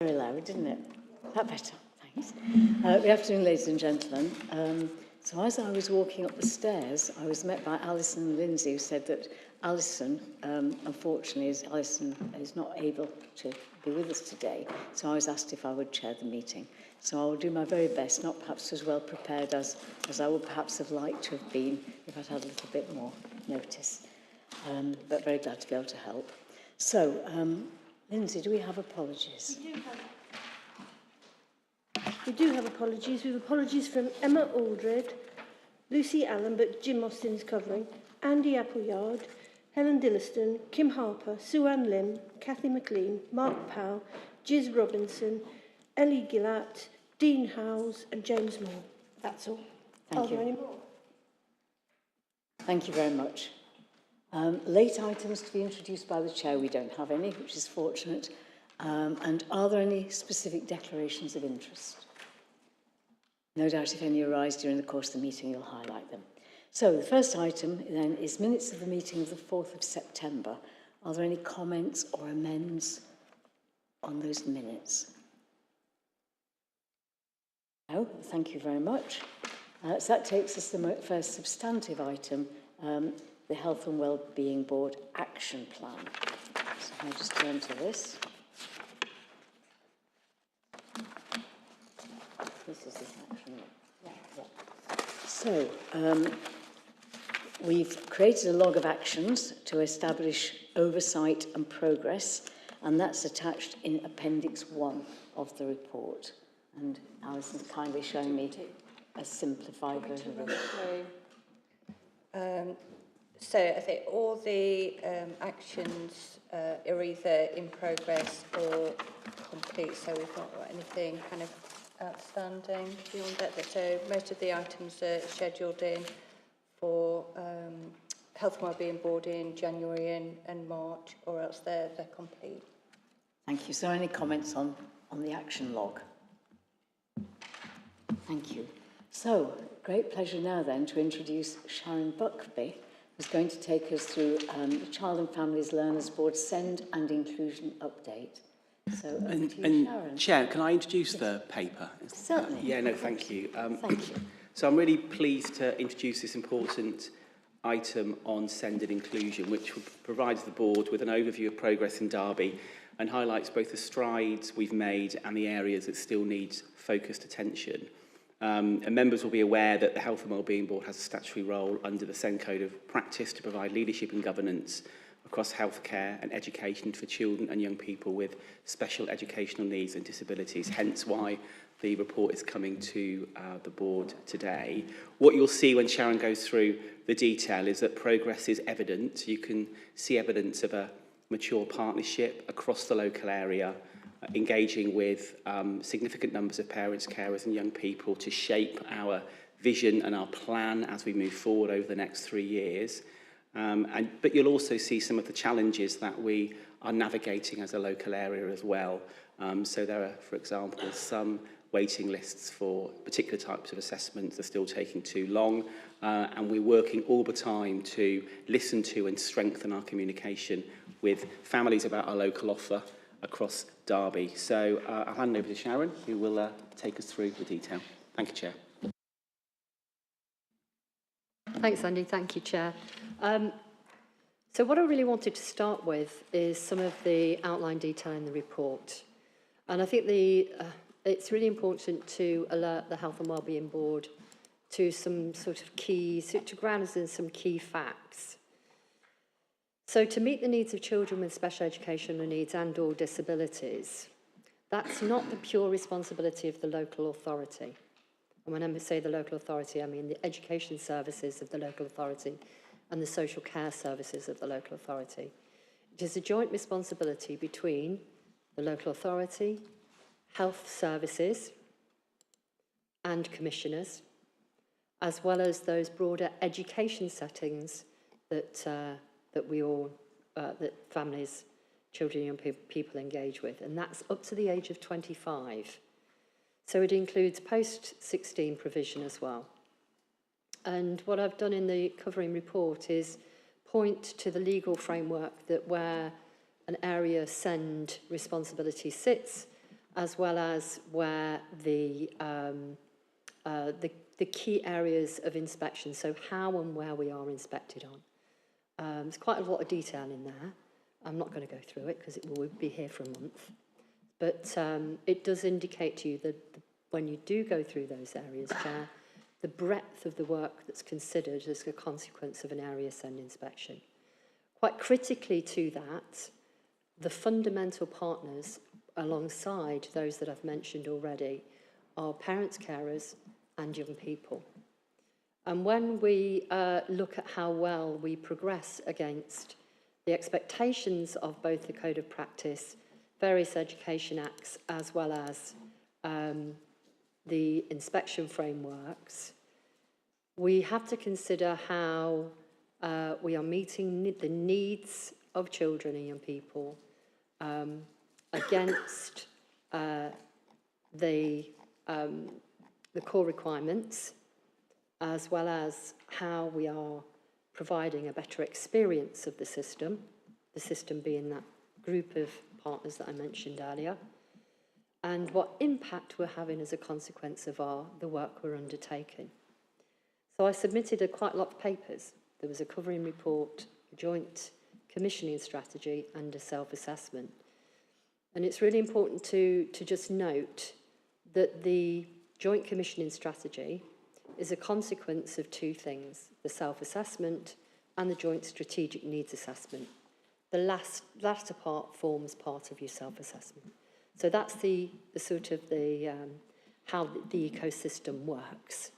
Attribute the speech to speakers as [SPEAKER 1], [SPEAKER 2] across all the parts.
[SPEAKER 1] Very loud, didn't it? That better, thanks. Good afternoon, ladies and gentlemen. So as I was walking up the stairs, I was met by Alison and Lindsay, who said that Alison, unfortunately, Alison is not able to be with us today, so I was asked if I would chair the meeting. So I will do my very best, not perhaps as well prepared as I would perhaps have liked to have been if I'd had a little bit more notice, but very glad to be able to help. So, Lindsay, do we have apologies?
[SPEAKER 2] We do have apologies. We have apologies from Emma Aldred, Lucy Allen, but Jim Austin's covering, Andy Appleyard, Helen Dilliston, Kim Harper, Sue Ann Lim, Kathy McLean, Mark Powell, Giz Robinson, Ellie Gillett, Dean Howes and James Moore. That's all.
[SPEAKER 1] Thank you.
[SPEAKER 2] Are there any more?
[SPEAKER 1] Thank you very much. Late items to be introduced by the chair, we don't have any, which is fortunate. And are there any specific declarations of interest? No doubt if any arise during the course of the meeting, you'll highlight them. So the first item then is minutes of the meeting of the 4th of September. Are there any comments or amends on those minutes? No, thank you very much. So that takes us to the first substantive item, the Health and Wellbeing Board Action Plan. So I'll just turn to this. This is the action. Yeah. So we've created a log of actions to establish oversight and progress, and that's attached in Appendix 1 of the report. And Alison's kindly showing me a simplified version of it.
[SPEAKER 3] So I think all the actions are either in progress or complete, so we've not got anything kind of outstanding beyond that. So most of the items are scheduled in for Health and Wellbeing Board in January and March, or else they're complete.
[SPEAKER 1] Thank you. So any comments on the action log? Thank you. So, great pleasure now then to introduce Sharon Buckby, who's going to take us through the Child and Families Learners Board Send and Inclusion Update. So, over to you, Sharon.
[SPEAKER 4] Chair, can I introduce the paper?
[SPEAKER 1] Certainly.
[SPEAKER 4] Yeah, no, thank you.
[SPEAKER 1] Thank you.
[SPEAKER 4] So I'm really pleased to introduce this important item on Send and Inclusion, which provides the board with an overview of progress in Derby and highlights both the strides we've made and the areas that still need focused attention. And members will be aware that the Health and Wellbeing Board has a statutory role under the SEND Code of Practice to provide leadership and governance across healthcare and education for children and young people with special educational needs and disabilities, hence why the report is coming to the board today. What you'll see when Sharon goes through the detail is that progress is evident. You can see evidence of a mature partnership across the local area, engaging with significant numbers of parents, carers and young people to shape our vision and our plan as we move forward over the next 3 years. But you'll also see some of the challenges that we are navigating as a local area as well. So there are, for example, some waiting lists for particular types of assessments are still taking too long, and we're working all the time to listen to and strengthen our communication with families about our local offer across Derby. So I'll hand over to Sharon, who will take us through the detail. Thank you, Chair.
[SPEAKER 5] Thanks, Andy. Thank you, Chair. So what I really wanted to start with is some of the outline detail in the report. And I think it's really important to alert the Health and Wellbeing Board to some sort of to ground us in some key facts. So to meet the needs of children with special educational needs and or disabilities, that's not the pure responsibility of the local authority. And when I say the local authority, I mean the education services of the local authority and the social care services of the local authority. It is a joint responsibility between the local authority, health services and commissioners, as well as those broader education settings that that families, children, young people engage with, and that's up to the age of 25. So it includes post-16 provision as well. And what I've done in the covering report is point to the legal framework that where an area SEND responsibility sits as well as where the key areas of inspection, so how and where we are inspected on. There's quite a lot of detail in there. I'm not going to go through it because it will be here for a month. But it does indicate to you that when you do go through those areas, Chair, the breadth of the work that's considered as a consequence of an area send inspection. Quite critically to that, the fundamental partners alongside those that I've mentioned already are parents, carers and young people. And when we look at how well we progress against the expectations of both the Code of Practice, various education acts, as well as the inspection frameworks, we have to consider how we are meeting the needs of children and young people against the core requirements, as well as how we are providing a better experience of the system being that group of partners that I mentioned earlier, and what impact we're having as a consequence of the work we're undertaking. So I submitted quite a lot of papers. There was a covering report, a joint commissioning strategy and a self-assessment. And it's really important to just note that the joint commissioning strategy is a consequence of two things, the self-assessment and the joint strategic needs assessment. The latter part forms part of your self-assessment. So that's the sort of how the ecosystem works.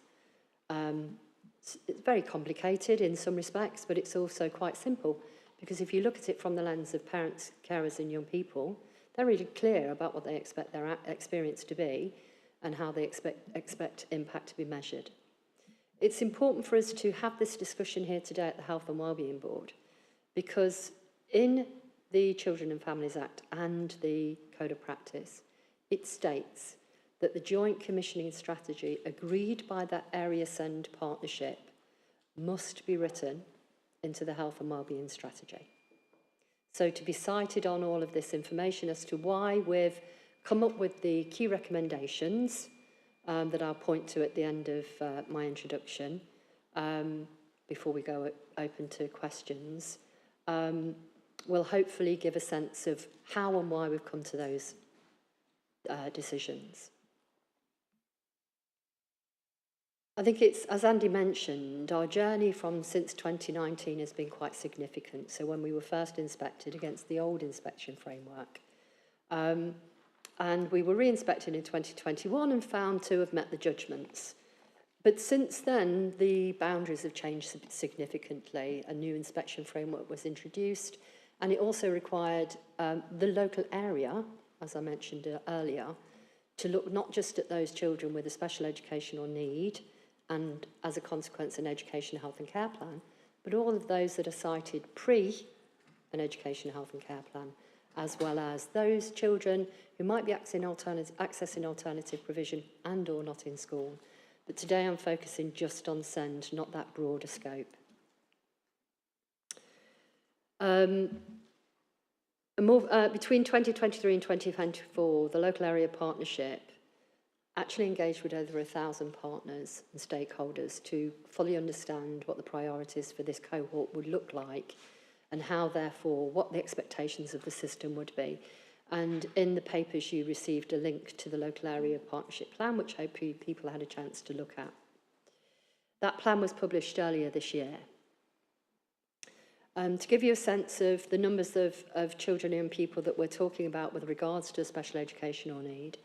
[SPEAKER 5] It's very complicated in some respects, but it's also quite simple, because if you look at it from the lens of parents, carers and young people, they're really clear about what they expect their experience to be and how they expect impact to be measured. It's important for us to have this discussion here today at the Health and Wellbeing Board, because in the Children and Families Act and the Code of Practice, it states that the joint commissioning strategy agreed by that area send partnership must be written into the health and wellbeing strategy. So to be cited on all of this information as to why we've come up with the key recommendations that I'll point to at the end of my introduction, before we go open to questions, will hopefully give a sense of how and why we've come to those decisions. I think it's, as Andy mentioned, our journey since 2019 has been quite significant. So when we were first inspected against the old inspection framework, and we were re-inspected in 2021 and found to have met the judgments. But since then, the boundaries have changed significantly. A new inspection framework was introduced, and it also required the local area, as I mentioned earlier, to look not just at those children with a special educational need, and as a consequence an education, health and care plan, but all of those that are cited pre an education, health and care plan, as well as those children who might be accessing alternative provision and or not in school. But today I'm focusing just on SEND, not that broader scope. Between 2023 and 2024, the local area partnership actually engaged with over 1,000 partners and stakeholders to fully understand what the priorities for this cohort would look like, and how, therefore, what the expectations of the system would be. And in the papers, you received a link to the local area partnership plan, which hopefully people had a chance to look at. That plan was published earlier this year. To give you a sense of the numbers of children and people that we're talking about with regards to special educational need,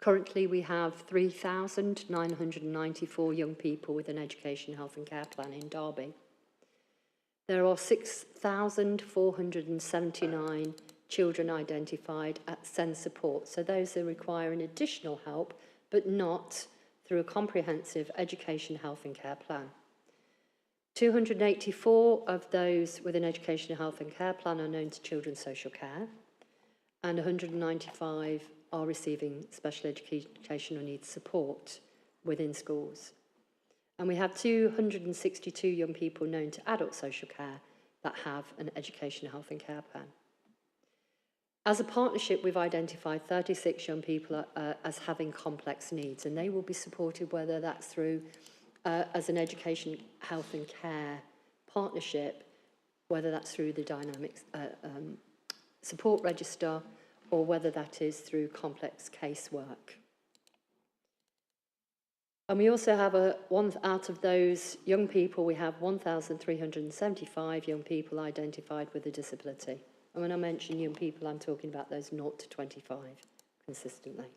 [SPEAKER 5] currently we have 3,994 young people with an education, health and care plan in Derby. There are 6,479 children identified at SEND support, so those that require an additional help, but not through a comprehensive education, health and care plan. 284 of those with an education, health and care plan are known to children's social care, and 195 are receiving special educational needs support within schools. And we have 262 young people known to adult social care that have an education, health and care plan. As a partnership, we've identified 36 young people as having complex needs, and they will be supported, whether that's through as an education, health and care partnership, whether that's through the dynamic support register, or whether that is through complex casework. And we also have out of those young people, we have 1,375 young people identified with a disability. And when I mention young people, I'm talking about those 0 to 25 consistently.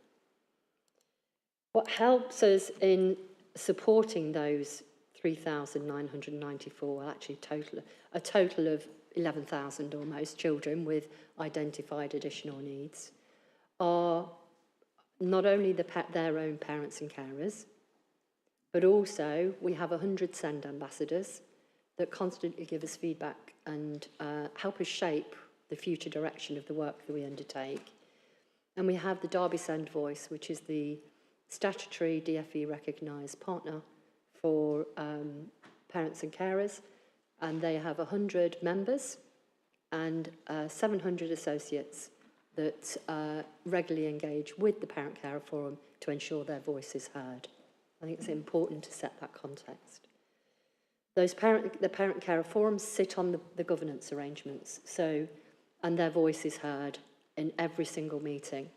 [SPEAKER 5] What helps us in supporting those 3,994, well, actually a total of 11,000 almost children with identified additional needs, are not only their own parents and carers, but also we have 100 SEND ambassadors that constantly give us feedback and help us shape the future direction of the work that we undertake. And we have the Derby SEND Voice, which is the statutory DFE recognised partner for parents and carers, and they have 100 members and 700 associates that regularly engage with the Parent Carer Forum to ensure their voice is heard. I think it's important to set that context. The Parent Carer Forums sit on the governance arrangements, and their voice is heard in every single meeting,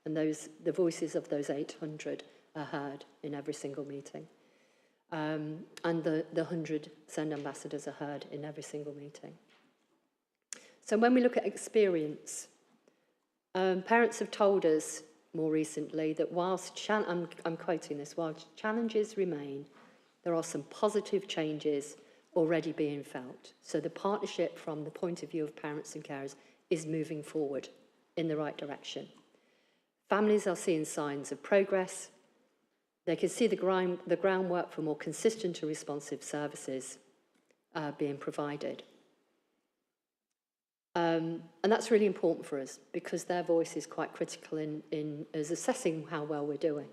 [SPEAKER 5] and the voices of those 800 are heard in every single meeting. And the 100 SEND ambassadors are heard in every single meeting. So when we look at experience, parents have told us more recently that whilst, I'm quoting this, whilst challenges remain, there are some positive changes already being felt. So the partnership from the point of view of parents and carers is moving forward in the right direction. Families are seeing signs of progress. They can see the groundwork for more consistent and responsive services being provided. And that's really important for us because their voice is quite critical in us assessing how well we're doing.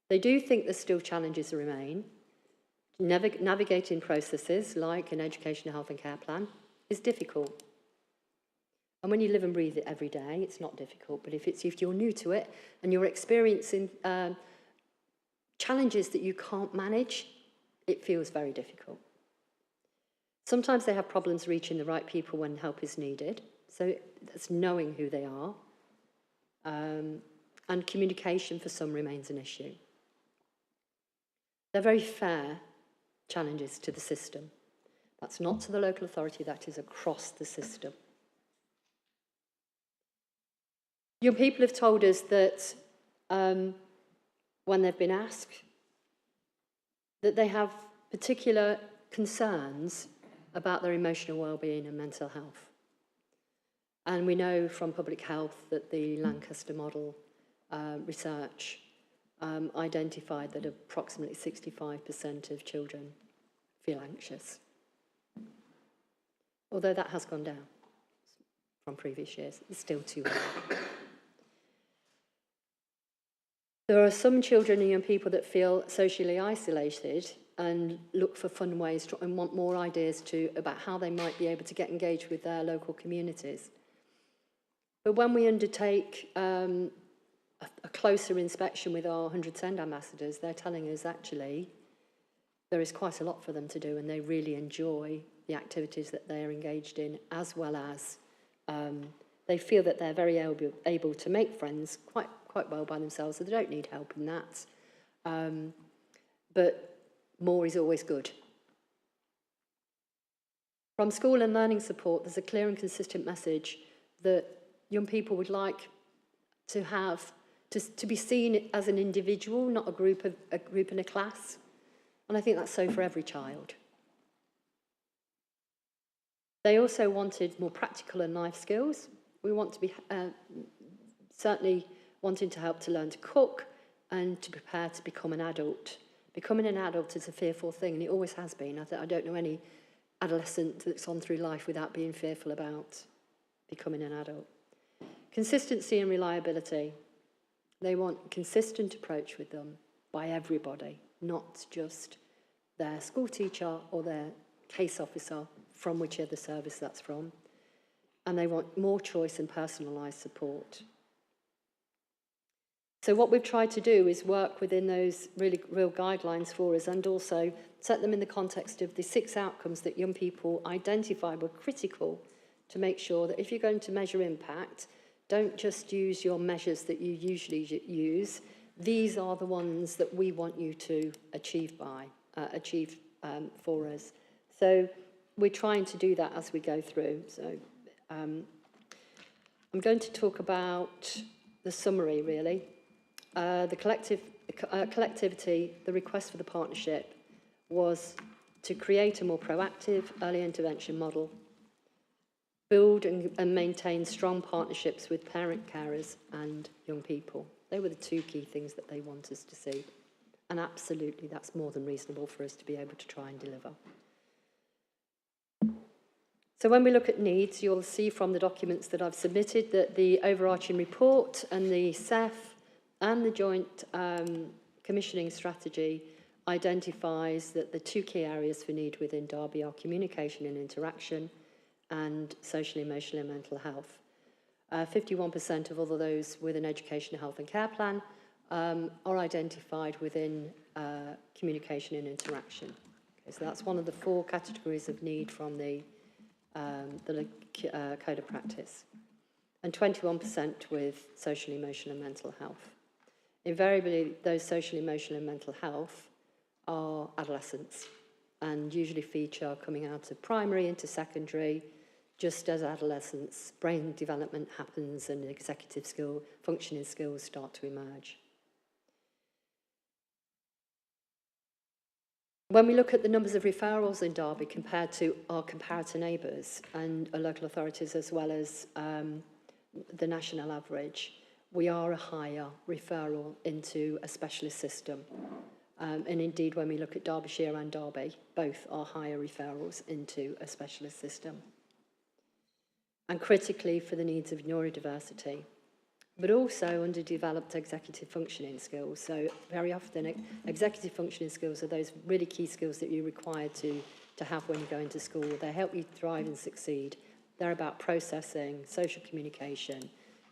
[SPEAKER 5] They do think there's still challenges remain. Navigating processes like an education, health and care plan is difficult. And when you live and breathe it every day, it's not difficult. But if you're new to it and you're experiencing challenges that you can't manage, it feels very difficult. Sometimes they have problems reaching the right people when help is needed. So that's knowing who they are. And communication for some remains an issue. They're very fair challenges to the system. That's not to the local authority, that is across the system. Young people have told us that when they've been asked, that they have particular concerns about their emotional well-being and mental health. And we know from public health that the Lancaster model research identified that approximately 65% of children feel anxious. Although that has gone down from previous years, it's still too high. There are some children and young people that feel socially isolated and look for fun ways and want more ideas about how they might be able to get engaged with their local communities. But when we undertake a closer inspection with our 100 SEND ambassadors, they're telling us actually there is quite a lot for them to do and they really enjoy the activities that they are engaged in, as well as they feel that they're very able to make friends quite well by themselves, so they don't need help in that. But more is always good. From school and learning support, there's a clear and consistent message that young people would like to have to be seen as an individual, not a group in a class. And I think that's so for every child. They also wanted more practical and life skills. We want to be certainly wanting to help to learn to cook and to prepare to become an adult. Becoming an adult is a fearful thing, and it always has been. I don't know any adolescent that's gone through life without being fearful about becoming an adult. Consistency and reliability. They want a consistent approach with them by everybody, not just their school teacher or their case officer from whichever service that's from. and they want more choice and personalised support. So what we've tried to do is work within those really real guidelines for us, and also set them in the context of the 6 outcomes that young people identified were critical to make sure that if you're going to measure impact, don't just use your measures that you usually use. These are the ones that we want you to achieve for us. So we're trying to do that as we go through. So I'm going to talk about the summary, really. The collectivity, the request for the partnership was to create a more proactive early intervention model, build and maintain strong partnerships with parent carers and young people. They were the 2 key things that they want us to see. And absolutely, that's more than reasonable for us to be able to try and deliver. So when we look at needs, you'll see from the documents that I've submitted that the overarching report and the CEF and the joint commissioning strategy identifies that the 2 key areas for need within Derby are communication and interaction and social, emotional and mental health. 51% of all of those with an education, health and care plan are identified within communication and interaction. Okay, so that's one of the 4 categories of need from the Code of Practice. And 21% with social, emotional and mental health. Invariably, those social, emotional and mental health are adolescents and usually feature coming out of primary into secondary, just as adolescents, brain development happens and executive skill, functioning skills start to emerge. When we look at the numbers of referrals in Derby compared to our comparator neighbours and local authorities as well as the national average, we are a higher referral into a specialist system. And indeed, when we look at Derbyshire and Derby, both are higher referrals into a specialist system. And critically for the needs of neurodiversity, but also underdeveloped executive functioning skills. So very often executive functioning skills are those really key skills that you're required to have when you go into school. They help you thrive and succeed. They're about processing, social communication,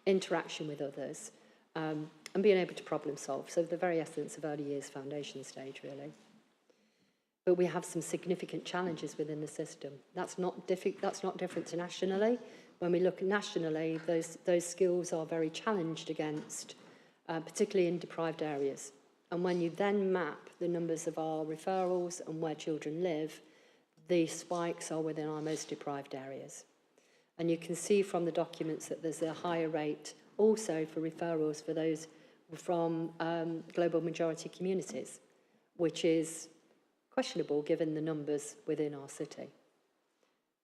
[SPEAKER 5] interaction with others, and being able to problem solve. So the very essence of early years foundation stage, really. But we have some significant challenges within the system. That's not different to nationally. When we look nationally, those skills are very challenged against, particularly in deprived areas. And when you then map the numbers of our referrals and where children live, the spikes are within our most deprived areas. And you can see from the documents that there's a higher rate also for referrals for those from global majority communities, which is questionable given the numbers within our city.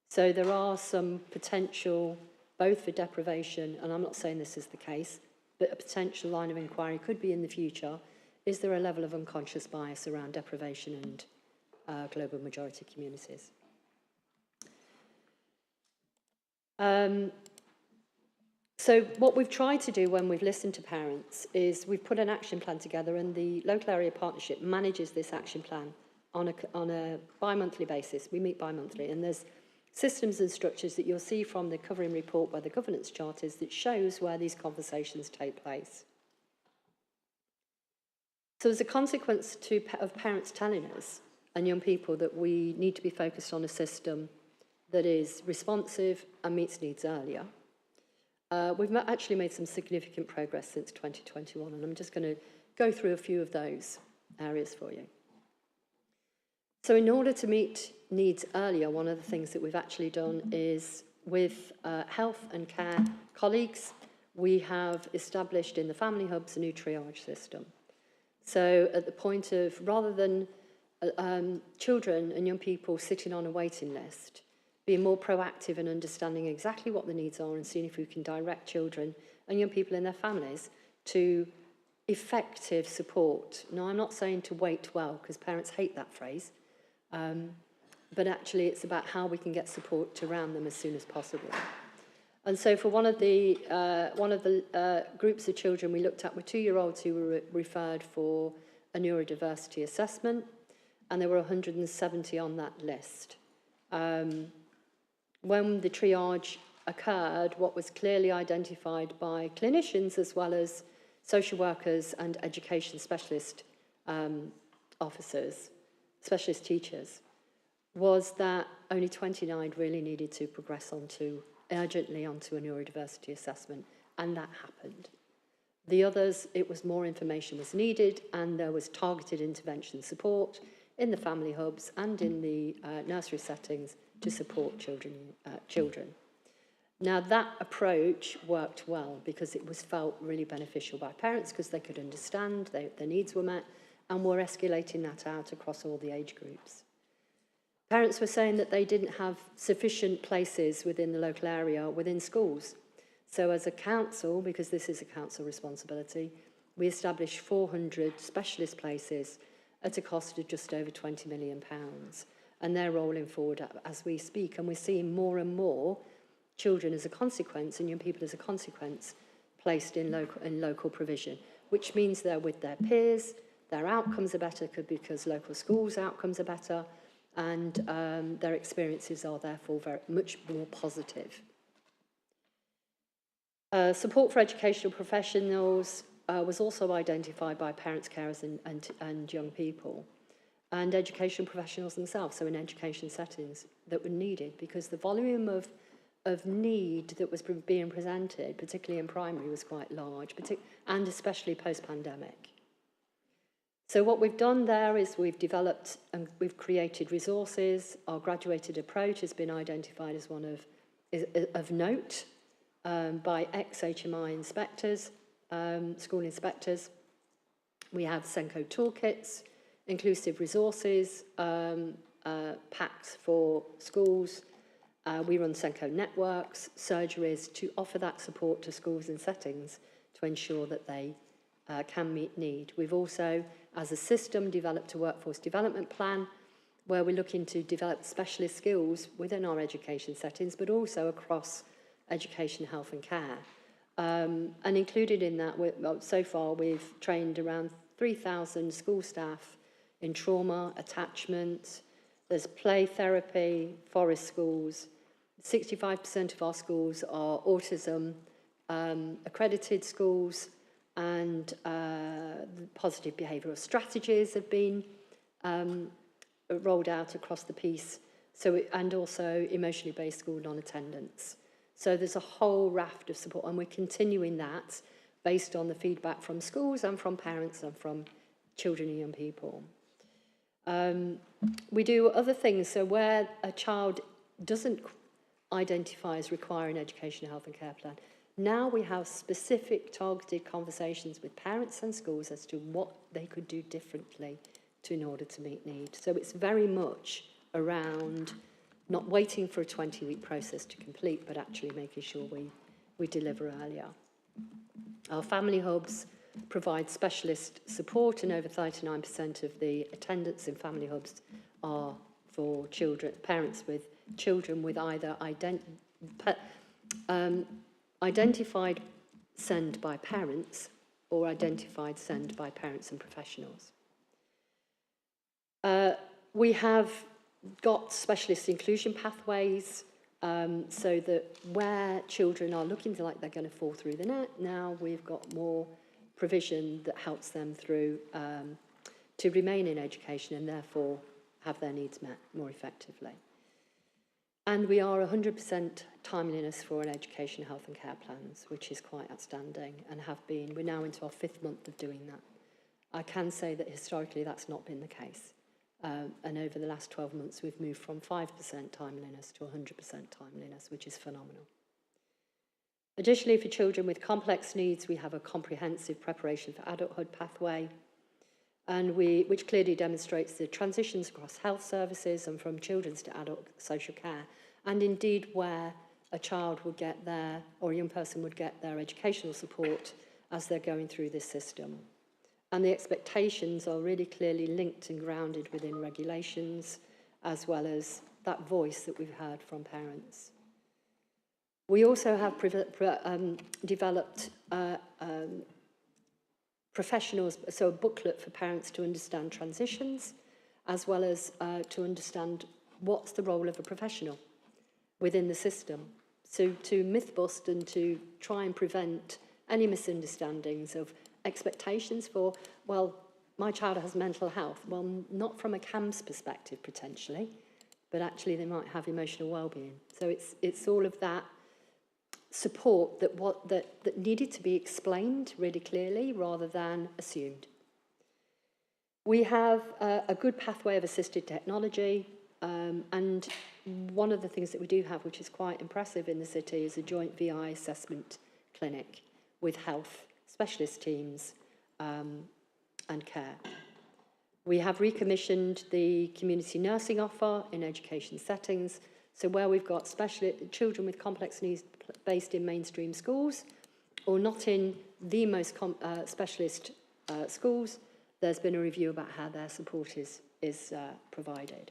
[SPEAKER 5] So there are some potential, both for deprivation, and I'm not saying this is the case, but a potential line of inquiry could be in the future, is there a level of unconscious bias around deprivation and global majority communities? So what we've tried to do when we've listened to parents is we've put an action plan together, and the local area partnership manages this action plan on a bi-monthly basis. We meet bi-monthly, and there's systems and structures that you'll see from the covering report where the governance chart is that shows where these conversations take place. So as a consequence of parents telling us and young people that we need to be focused on a system that is responsive and meets needs earlier, we've actually made some significant progress since 2021, and I'm just going to go through a few of those areas for you. So in order to meet needs earlier, one of the things that we've actually done is with health and care colleagues, we have established in the family hubs a new triage system. So at the point of, rather than children and young people sitting on a waiting list, being more proactive and understanding exactly what the needs are and seeing if we can direct children and young people in their families to effective support. Now, I'm not saying to wait well, because parents hate that phrase, but actually it's about how we can get support around them as soon as possible. And so for one of the groups of children we looked at were 2-year-olds who were referred for a neurodiversity assessment, and there were 170 on that list. When the triage occurred, what was clearly identified by clinicians as well as social workers and education specialist officers, specialist teachers, was that only 29 really needed to progress urgently onto a neurodiversity assessment, and that happened. The others, it was more information was needed, and there was targeted intervention support in the family hubs and in the nursery settings to support children. Now, that approach worked well because it was felt really beneficial by parents because they could understand, their needs were met, and we're escalating that out across all the age groups. Parents were saying that they didn't have sufficient places within the local area, within schools. So as a council, because this is a council responsibility, we established 400 specialist places at a cost of just over £20 million. And they're rolling forward as we speak. And we're seeing more and more children as a consequence and young people as a consequence placed in local provision, which means they're with their peers, their outcomes are better because local schools' outcomes are better, and their experiences are therefore much more positive. Support for educational professionals was also identified by parents, carers and young people, and educational professionals themselves, so in education settings that were needed, because the volume of need that was being presented, particularly in primary, was quite large, and especially post-pandemic. So what we've done there is we've developed and we've created resources. Our graduated approach has been identified as one of note by ex-HMI inspectors, school inspectors. We have Senko toolkits, inclusive resources, packs for schools. We run Senko networks, surgeries to offer that support to schools and settings to ensure that they can meet need. We've also, as a system, developed a workforce development plan where we're looking to develop specialist skills within our education settings, but also across education, health and care. And included in that, so far we've trained around 3,000 school staff in trauma, attachment, there's play therapy, forest schools. 65% of our schools are autism accredited schools, and positive behavioural strategies have been rolled out across the piece, and also emotionally based school non-attendance. So there's a whole raft of support, and we're continuing that based on the feedback from schools and from parents and from children and young people. We do other things, so where a child doesn't identify as requiring education, health and care plan, now we have specific targeted conversations with parents and schools as to what they could do differently in order to meet need. So it's very much around not waiting for a 20-week process to complete, but actually making sure we deliver earlier. Our family hubs provide specialist support, and over 39% of the attendance in family hubs are for parents with children with either identified SEND by parents or identified SEND by parents and professionals. We have got specialist inclusion pathways, so that where children are looking like they're going to fall through the net, now we've got more provision that helps them through to remain in education and therefore have their needs met more effectively. And we are 100% timeliness for an education, health and care plans, which is quite outstanding, and have been. We're now into our 5th month of doing that. I can say that historically that's not been the case. And over the last 12 months, we've moved from 5% timeliness to 100% timeliness, which is phenomenal. Additionally, for children with complex needs, we have a comprehensive preparation for adulthood pathway, and which clearly demonstrates the transitions across health services and from children's to adult social care, and indeed where a child would get their, or a young person would get their educational support as they're going through this system. And the expectations are really clearly linked and grounded within regulations, as well as that voice that we've heard from parents. We also have developed professionals, so a booklet for parents to understand transitions, as well as to understand what's the role of a professional within the system. So to myth bust and to try and prevent any misunderstandings of expectations for, well, my child has mental health. Well, not from a CAMS perspective, potentially, but actually they might have emotional well-being. So it's all of that support that needed to be explained really clearly rather than assumed. We have a good pathway of assisted technology, and one of the things that we do have, which is quite impressive in the city, is a joint VI assessment clinic with health specialist teams and care. We have recommissioned the community nursing offer in education settings, so where we've got children with complex needs based in mainstream schools or not in the most specialist schools, there's been a review about how their support is provided.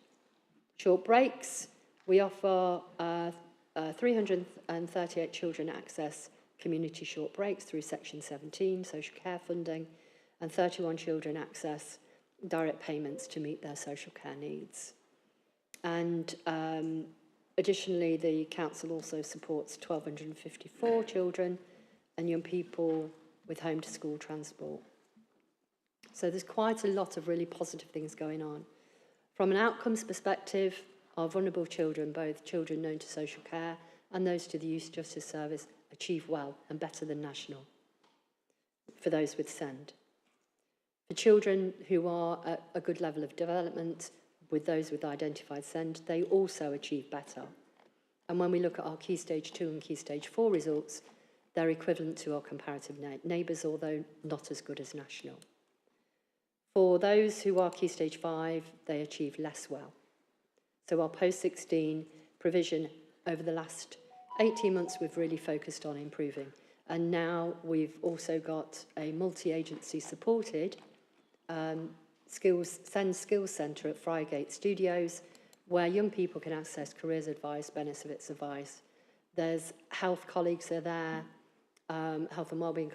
[SPEAKER 5] Short breaks, we offer 338 children access community short breaks through Section 17, social care funding, and 31 children access direct payments to meet their social care needs. And additionally, the council also supports 1,254 children and young people with home-to-school transport. So there's quite a lot of really positive things going on. From an outcomes perspective, our vulnerable children, both children known to social care and those to the Youth Justice Service, achieve well and better than national for those with SEND. For children who are at a good level of development, with those with identified SEND, they also achieve better. And when we look at our Key Stage 2 and Key Stage 4 results, they're equivalent to our comparative neighbours, although not as good as national. For those who are Key Stage 5, they achieve less well. So our post-16 provision over the last 18 months, we've really focused on improving. And now we've also got a multi-agency supported SEND Skills Centre at Friegate Studios, where young people can access careers advice, benefits advice. There's health colleagues are there, health and wellbeing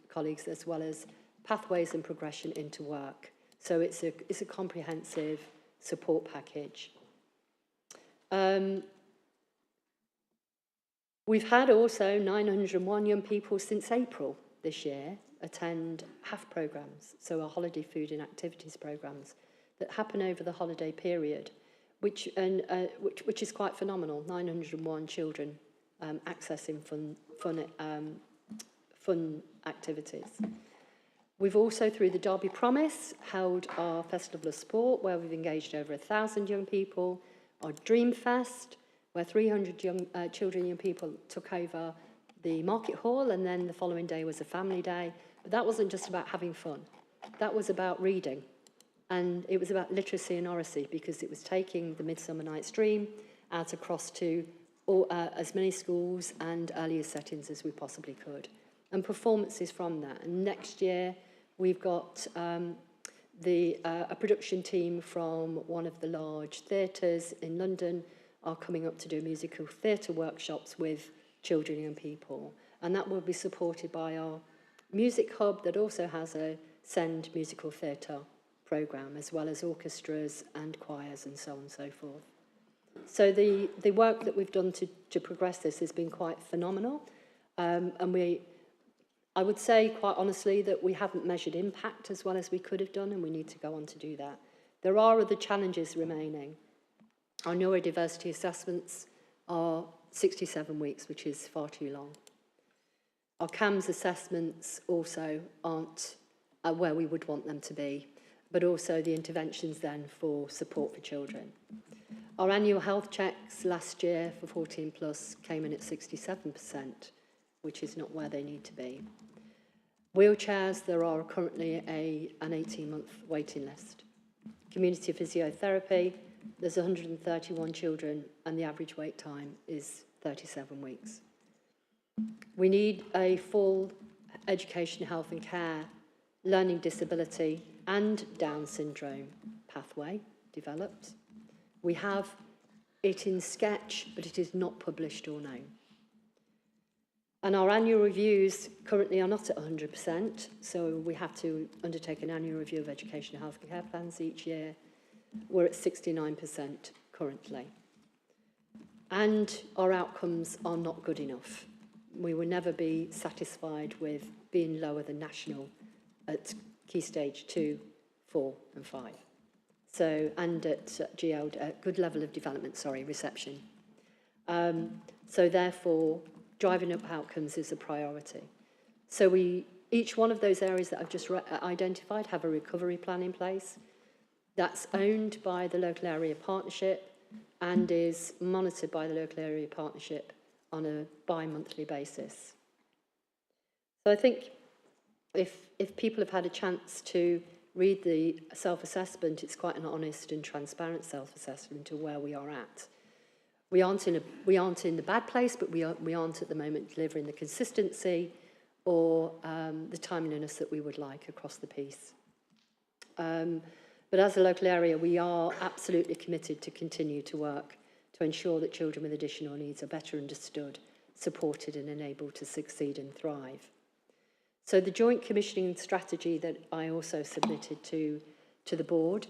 [SPEAKER 5] colleagues, as well as pathways and progression into work. So it's a comprehensive support package. We've had also 901 young people since April this year attend HAF programmes, so our holiday food and activities programmes that happen over the holiday period, which is quite phenomenal. 901 children accessing fun activities. We've also, through the Derby Promise, held our Festival of Sport, where we've engaged over 1,000 young people, our Dream Fest, where 300 children and young people took over the market hall, and then the following day was a family day. But that wasn't just about having fun. That was about reading. And it was about literacy and oracy, because it was taking the Midsummer Night's Dream out across to as many schools and earlier settings as we possibly could. And performances from that. And next year, we've got a production team from one of the large theatres in London are coming up to do musical theatre workshops with children and people. And that will be supported by our music hub that also has a SEND musical theatre programme, as well as orchestras and choirs and so on and so forth. So the work that we've done to progress this has been quite phenomenal. And I would say, quite honestly, that we haven't measured impact as well as we could have done, and we need to go on to do that. There are other challenges remaining. Our neurodiversity assessments are 67 weeks, which is far too long. Our CAMS assessments also aren't where we would want them to be, but also the interventions then for support for children. Our annual health checks last year for 14 plus came in at 67%, which is not where they need to be. Wheelchairs, there are currently an 18-month waiting list. Community physiotherapy, there's 131 children and the average wait time is 37 weeks. We need a full education, health and care, learning disability and Down syndrome pathway developed. We have it in sketch, but it is not published or known. And our annual reviews currently are not at 100%, so we have to undertake an annual review of education and health care plans each year. We're at 69% currently. and our outcomes are not good enough. We will never be satisfied with being lower than national at Key Stage 2, 4 and 5. So, and at GL, good level of development, reception. So therefore, driving up outcomes is a priority. So each one of those areas that I've just identified have a recovery plan in place that's owned by the local area partnership and is monitored by the local area partnership on a bi-monthly basis. So I think if people have had a chance to read the self-assessment, it's quite an honest and transparent self-assessment of where we are at. We aren't in the bad place, but we aren't at the moment delivering the consistency or the timeliness that we would like across the piece. But as a local area, we are absolutely committed to continue to work to ensure that children with additional needs are better understood, supported and enabled to succeed and thrive. So the joint commissioning strategy that I also submitted to the board,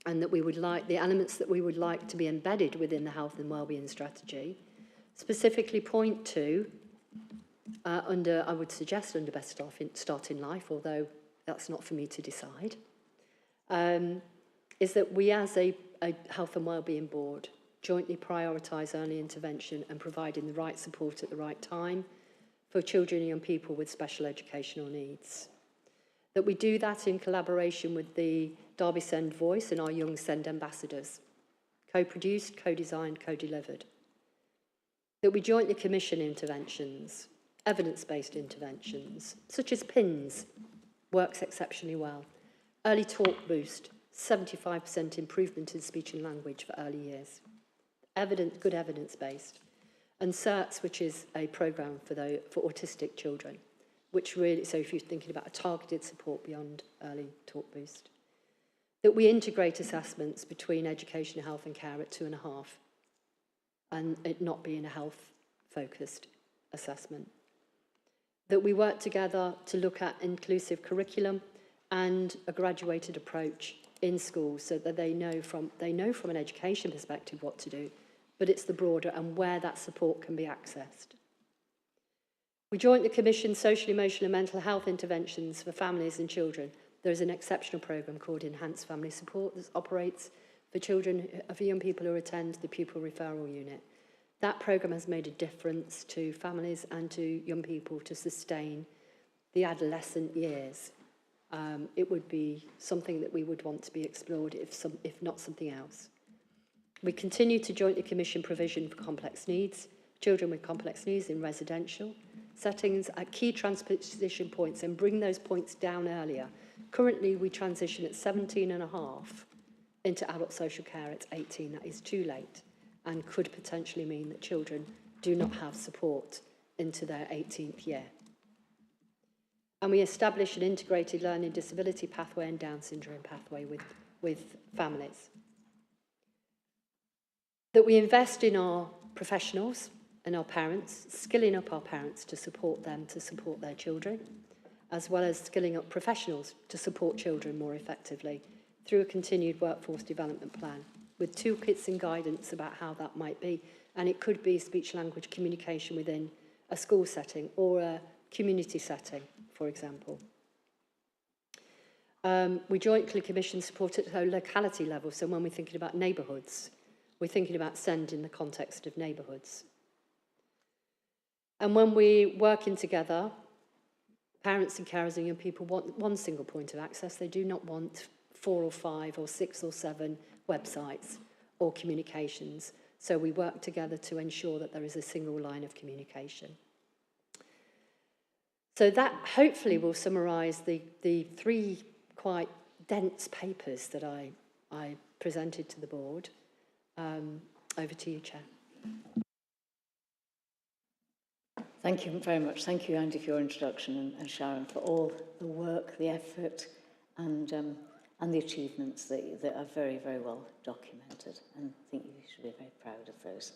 [SPEAKER 5] and that we would like, the elements that we would like to be embedded within the health and wellbeing strategy, specifically point to, I would suggest under best start in life, although that's not for me to decide, is that we as a health and wellbeing board jointly prioritise early intervention and providing the right support at the right time for children and young people with special educational needs. That we do that in collaboration with the Derby Send Voice and our Young Send ambassadors, co-produced, co-designed, co-delivered. That we jointly commission interventions, evidence-based interventions, such as PINS, works exceptionally well. Early Talk Boost, 75% improvement in speech and language for early years. Good evidence-based. And CERTS, which is a programme for autistic children, which really, so if you're thinking about a targeted support beyond Early Talk Boost. That we integrate assessments between education, health and care at 2.5, and it not being a health-focused assessment. That we work together to look at inclusive curriculum and a graduated approach in schools so that they know from an education perspective what to do, but it's the broader and where that support can be accessed. We jointly commission social, emotional and mental health interventions for families and children. There is an exceptional programme called Enhanced Family Support that operates for children, for young people who attend the pupil referral unit. That programme has made a difference to families and to young people to sustain the adolescent years. It would be something that we would want to be explored if not something else. We continue to jointly commission provision for complex needs, children with complex needs in residential settings at key transition points and bring those points down earlier. Currently, we transition at 17.5 into adult social care at 18. That is too late and could potentially mean that children do not have support into their 18th year. And we establish an integrated learning disability pathway and Down syndrome pathway with families. That we invest in our professionals and our parents, skilling up our parents to support them to support their children, as well as skilling up professionals to support children more effectively through a continued workforce development plan with toolkits and guidance about how that might be. And it could be speech-language communication within a school setting or a community setting, for example. We jointly commission support at a locality level. So when we're thinking about neighbourhoods, we're thinking about SEND in the context of neighbourhoods. And when we're working together, parents and carers and young people want one single point of access. They do not want 4 or 5 or 6 or 7 websites or communications. So we work together to ensure that there is a single line of communication. So that hopefully will summarise the 3 quite dense papers that I presented to the board. Over to you, Chair.
[SPEAKER 1] Thank you very much. Thank you, Andy, for your introduction, and Sharon, for all the work, the effort, and the achievements that are very, very well documented. And I think you should be very proud of those.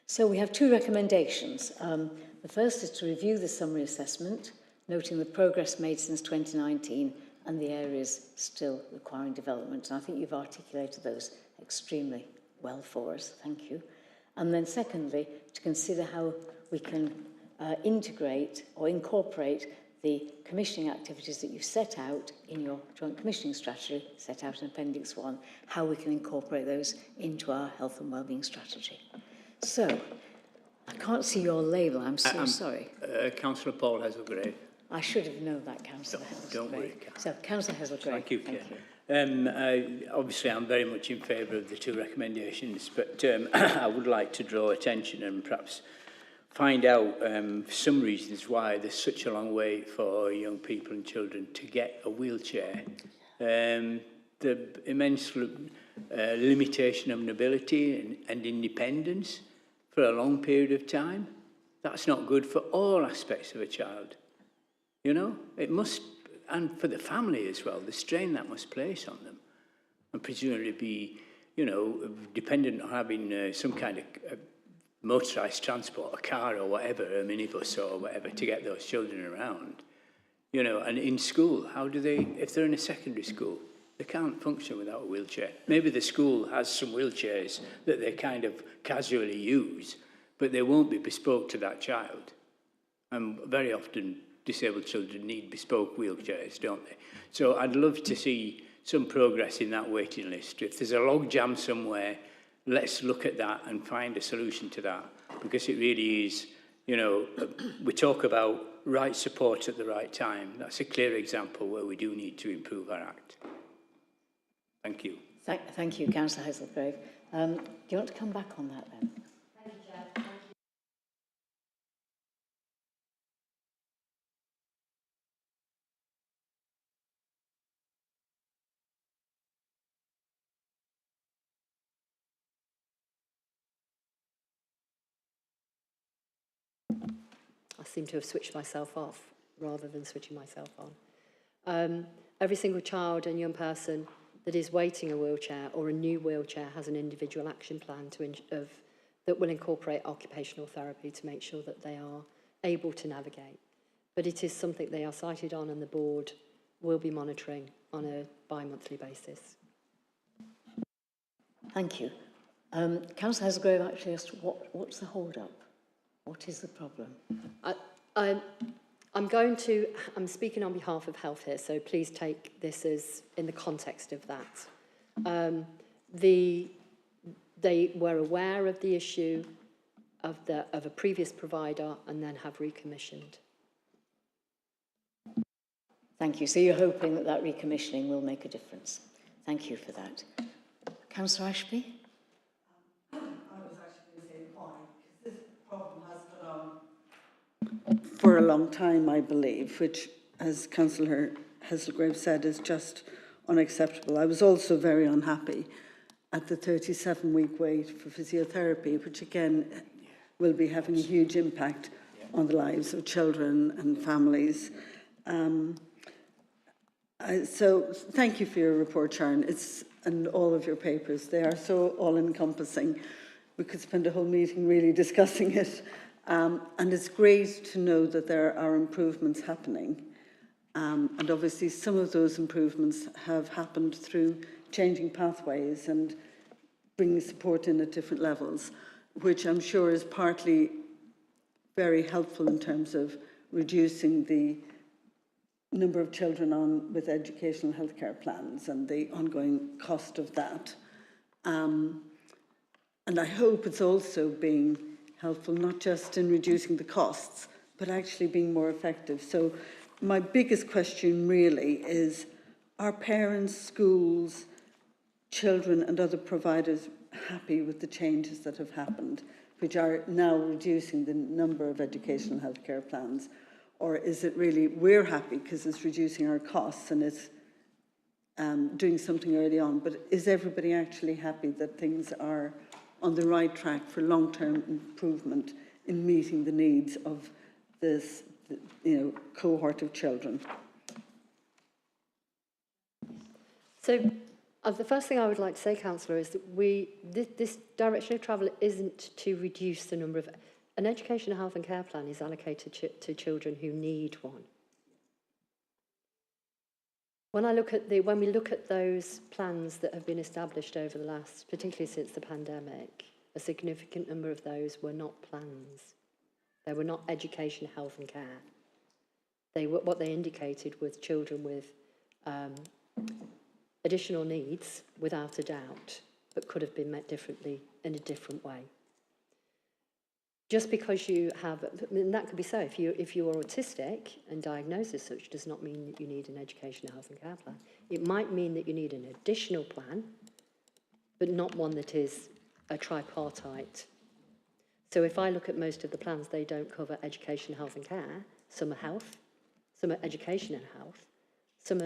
[SPEAKER 1] So we have 2 recommendations. The first is to review the summary assessment, noting the progress made since 2019 and the areas still requiring development. And I think you've articulated those extremely well for us. Thank you. And then secondly, to consider how we can integrate or incorporate the commissioning activities that you've set out in your joint commissioning strategy, set out in Appendix 1, how we can incorporate those into our health and wellbeing strategy. So, I can't see your label, I'm so sorry.
[SPEAKER 6] Councillor Paul Hazelgrave.
[SPEAKER 1] I should have known that, Councillor Hazelgrave.
[SPEAKER 6] Don't worry.
[SPEAKER 1] So, Councillor Hazelgrave.
[SPEAKER 6] Thank you, Chair. Obviously, I'm very much in favour of the two recommendations, but I would like to draw attention and perhaps find out some reasons why there's such a long wait for young people and children to get a wheelchair. The immense limitation of mobility and independence for a long period of time, that's not good for all aspects of a child. You know, it must, and for the family as well, the strain that must place on them. And presumably be, you know, dependent on having some kind of motorised transport, a car or whatever, a minibus or whatever, to get those children around. You know, and in school, how do they, if they're in a secondary school, they can't function without a wheelchair. Maybe the school has some wheelchairs that they kind of casually use, but they won't be bespoke to that child. And very often, disabled children need bespoke wheelchairs, don't they? So I'd love to see some progress in that waiting list. If there's a log jam somewhere, let's look at that and find a solution to that, because it really is, you know, we talk about right support at the right time. That's a clear example where we do need to improve our act. Thank you.
[SPEAKER 1] Thank you, Councillor Hazelgrave. Do you want to come back on that then?
[SPEAKER 5] Thank you, Chair. Thank you. I seem to have switched myself off rather than switching myself on. Every single child and young person that is waiting a wheelchair or a new wheelchair has an individual action plan that will incorporate occupational therapy to make sure that they are able to navigate. But it is something they are cited on, and the board will be monitoring on a bi-monthly basis.
[SPEAKER 1] Thank you. Councillor Hazelgrave actually asked, what's the hold-up? What is the problem? I'm speaking on behalf of health here, so please take this as in the context of that. They were aware of the issue of a previous provider and then have recommissioned. Thank you. So you're hoping that that recommissioning will make a difference. Thank you for that. Councillor Ashby?
[SPEAKER 7] I was actually going to say why, because this problem has gone on for a long time, I believe, which, as Councillor Hazelgrave said, is just unacceptable. I was also very unhappy at the 37-week wait for physiotherapy, which again will be having a huge impact on the lives of children and families. So thank you for your report, Sharon, and all of your papers. They are so all-encompassing. We could spend a whole meeting really discussing it. And it's great to know that there are improvements happening. And obviously some of those improvements have happened through changing pathways and bringing support in at different levels, which I'm sure is partly very helpful in terms of reducing the number of children with educational healthcare plans and the ongoing cost of that. And I hope it's also being helpful not just in reducing the costs, but actually being more effective. So my biggest question really is, are parents, schools, children and other providers happy with the changes that have happened, which are now reducing the number of educational healthcare plans? Or is it really we're happy because it's reducing our costs and it's doing something early on, but is everybody actually happy that things are on the right track for long-term improvement in meeting the needs of this, cohort of children?
[SPEAKER 5] So the first thing I would like to say, Councillor, is that this direction of travel isn't to reduce the number of... An educational health and care plan is allocated to children who need one. When we look at those plans that have been established over the last, particularly since the pandemic, a significant number of those were not plans. They were not education, health and care. What they indicated was children with additional needs, without a doubt, but could have been met differently in a different way. Just because you have, and that could be so, if you are autistic and diagnosed as such, does not mean that you need an education, health and care plan. It might mean that you need an additional plan, but not one that is a tripartite. So if I look at most of the plans, they don't cover education, health and care. Some are health, some are education and health, some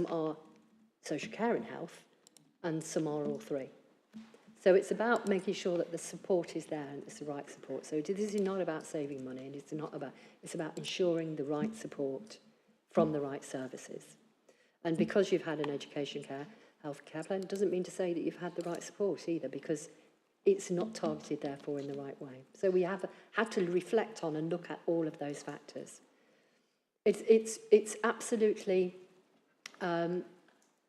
[SPEAKER 5] are social care and health, and some are all three. So it's about making sure that the support is there and it's the right support. So this is not about saving money, and it's about ensuring the right support from the right services. And because you've had an education care, health care plan, it doesn't mean to say that you've had the right support either, because it's not targeted, therefore, in the right way. So we have had to reflect on and look at all of those factors. It's absolutely,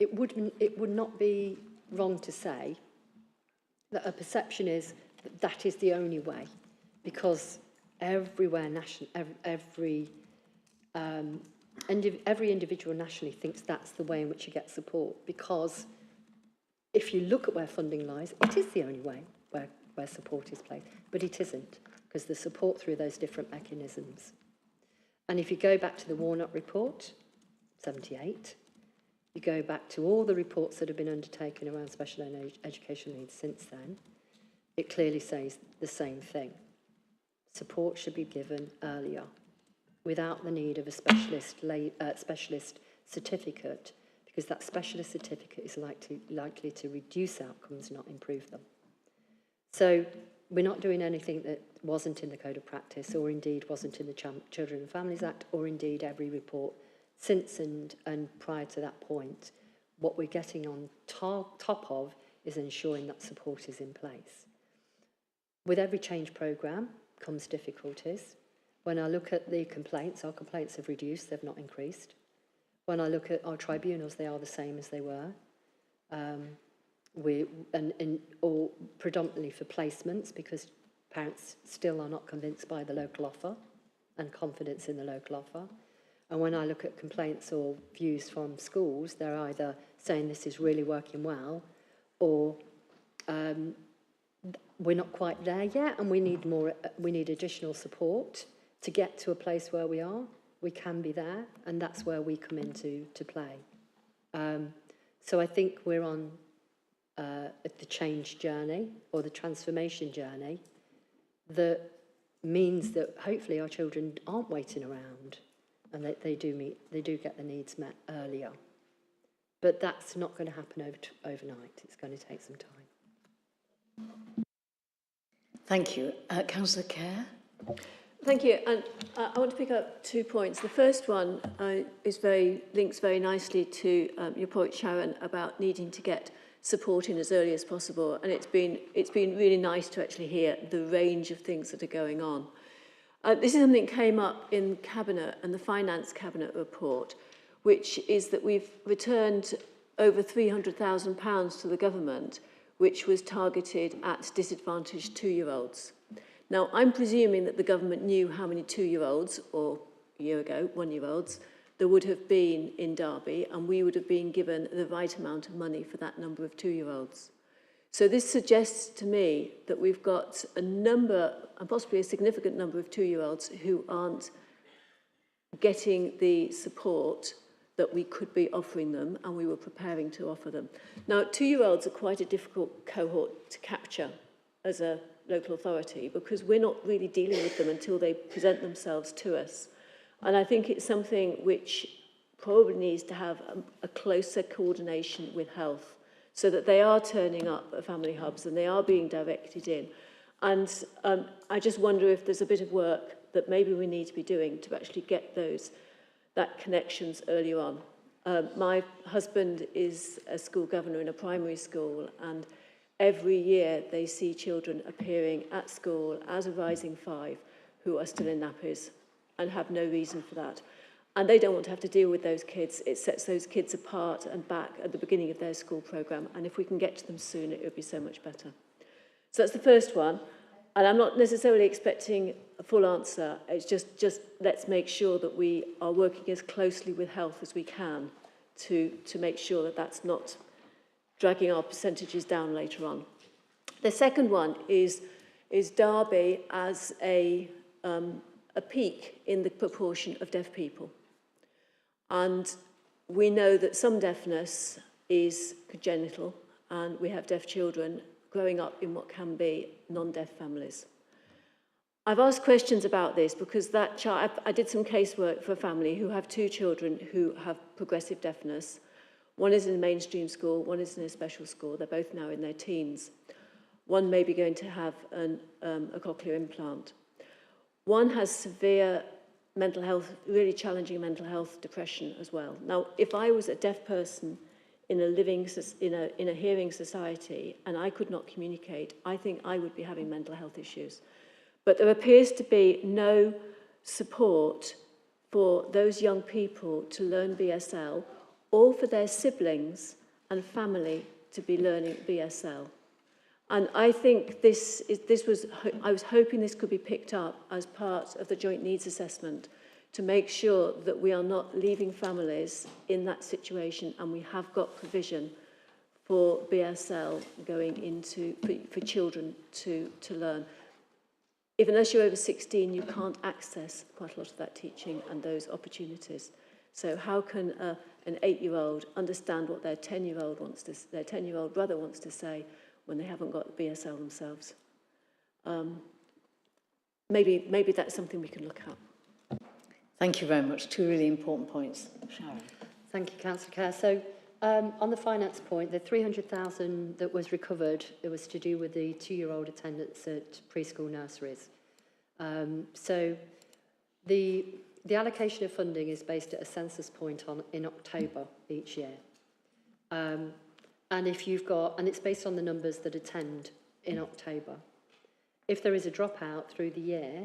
[SPEAKER 5] it would not be wrong to say that a perception is that is the only way, because everywhere every individual nationally thinks that's the way in which you get support, because if you look at where funding lies, it is the only way where support is placed, but it isn't, because the support through those different mechanisms. And if you go back to the Warnock report, 78, you go back to all the reports that have been undertaken around special education needs since then, it clearly says the same thing. Support should be given earlier, without the need of a specialist certificate, because that specialist certificate is likely to reduce outcomes, not improve them. So we're not doing anything that wasn't in the Code of Practice, or indeed wasn't in the Children and Families Act, or indeed every report since and prior to that point. What we're getting on top of is ensuring that support is in place. With every change programme comes difficulties. When I look at the complaints, our complaints have reduced, they've not increased. When I look at our tribunals, they are the same as they were. Or predominantly for placements, because parents still are not convinced by the local offer and confidence in the local offer. And when I look at complaints or views from schools, they're either saying this is really working well, or we're not quite there yet and we need additional support to get to a place where we are. We can be there, and that's where we come into play. So I think we're on the change journey, or the transformation journey, that means that hopefully our children aren't waiting around, and that they do get the needs met earlier. But that's not going to happen overnight. It's going to take some time.
[SPEAKER 1] Thank you. Councillor Kerr?
[SPEAKER 8] Thank you. And I want to pick up 2 points. The first one links very nicely to your point, Sharon, about needing to get support in as early as possible. And it's been really nice to actually hear the range of things that are going on. This is something that came up in Cabinet and the Finance Cabinet report, which is that we've returned over £300,000 to the government, which was targeted at disadvantaged 2-year-olds. Now, I'm presuming that the government knew how many 2-year-olds, or a year ago, 1-year-olds, there would have been in Derby, and we would have been given the right amount of money for that number of 2-year-olds. So this suggests to me that we've got a number, and possibly a significant number of 2-year-olds who aren't getting the support that we could be offering them, and we were preparing to offer them. Now, 2-year-olds are quite a difficult cohort to capture as a local authority, because we're not really dealing with them until they present themselves to us. And I think it's something which probably needs to have a closer coordination with health, so that they are turning up at family hubs and they are being directed in. And I just wonder if there's a bit of work that maybe we need to be doing to actually get that connections earlier on. My husband is a school governor in a primary school, and every year they see children appearing at school as a rising 5 who are still in nappies and have no reason for that. And they don't want to have to deal with those kids. It sets those kids apart and back at the beginning of their school programme. And if we can get to them soon, it would be so much better. So that's the first one. And I'm not necessarily expecting a full answer. It's just let's make sure that we are working as closely with health as we can to make sure that that's not dragging our percentages down later on. The second one is Derby as a peak in the proportion of deaf people. And we know that some deafness is congenital, and we have deaf children growing up in what can be non-deaf families. I've asked questions about this because that child, I did some casework for a family who have two children who have progressive deafness. One is in a mainstream school, one is in a special school. They're both now in their teens. One may be going to have a cochlear implant. One has severe mental health, really challenging mental health depression as well. Now, if I was a deaf person in a hearing society and I could not communicate, I think I would be having mental health issues. But there appears to be no support for those young people to learn BSL or for their siblings and family to be learning BSL. And I think I was hoping this could be picked up as part of the joint needs assessment to make sure that we are not leaving families in that situation and we have got provision for BSL going into, for children to learn. Unless you're over 16, you can't access quite a lot of that teaching and those opportunities. So how can an 8-year-old understand what their 10-year-old brother wants to say when they haven't got BSL themselves? Maybe that's something we can look at.
[SPEAKER 1] Thank you very much. Two really important points. Sharon.
[SPEAKER 5] Thank you, Councillor Kerr. So on the finance point, the 300,000 that was recovered, it was to do with the 2-year-old attendance at preschool nurseries. So the allocation of funding is based at a census point in October each year. And if you've got, and it's based on the numbers that attend in October. If there is a dropout through the year,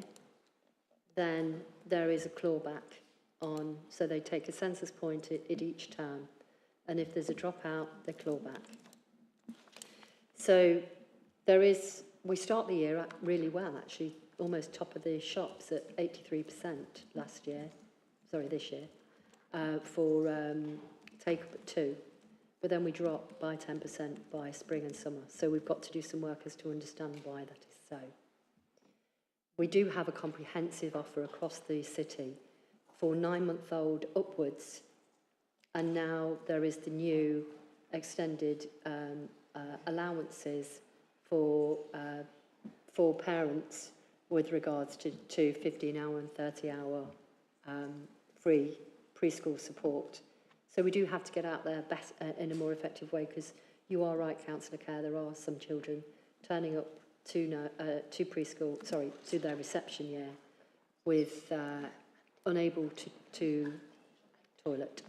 [SPEAKER 5] then there is a clawback on, so they take a census point at each term. And if there's a dropout, they claw back. So we start the year really well, actually, almost top of the shops at 83% this year, for take-up at 2. But then we drop by 10% by spring and summer. So we've got to do some work as to understand why that is so. We do have a comprehensive offer across the city for 9-month-old upwards. And now there is the new extended allowances for parents with regards to 15-hour and 30-hour free preschool support. So we do have to get out there in a more effective way, because you are right, Councillor Kerr, there are some children turning up to preschool, to their reception year with unable to toilet.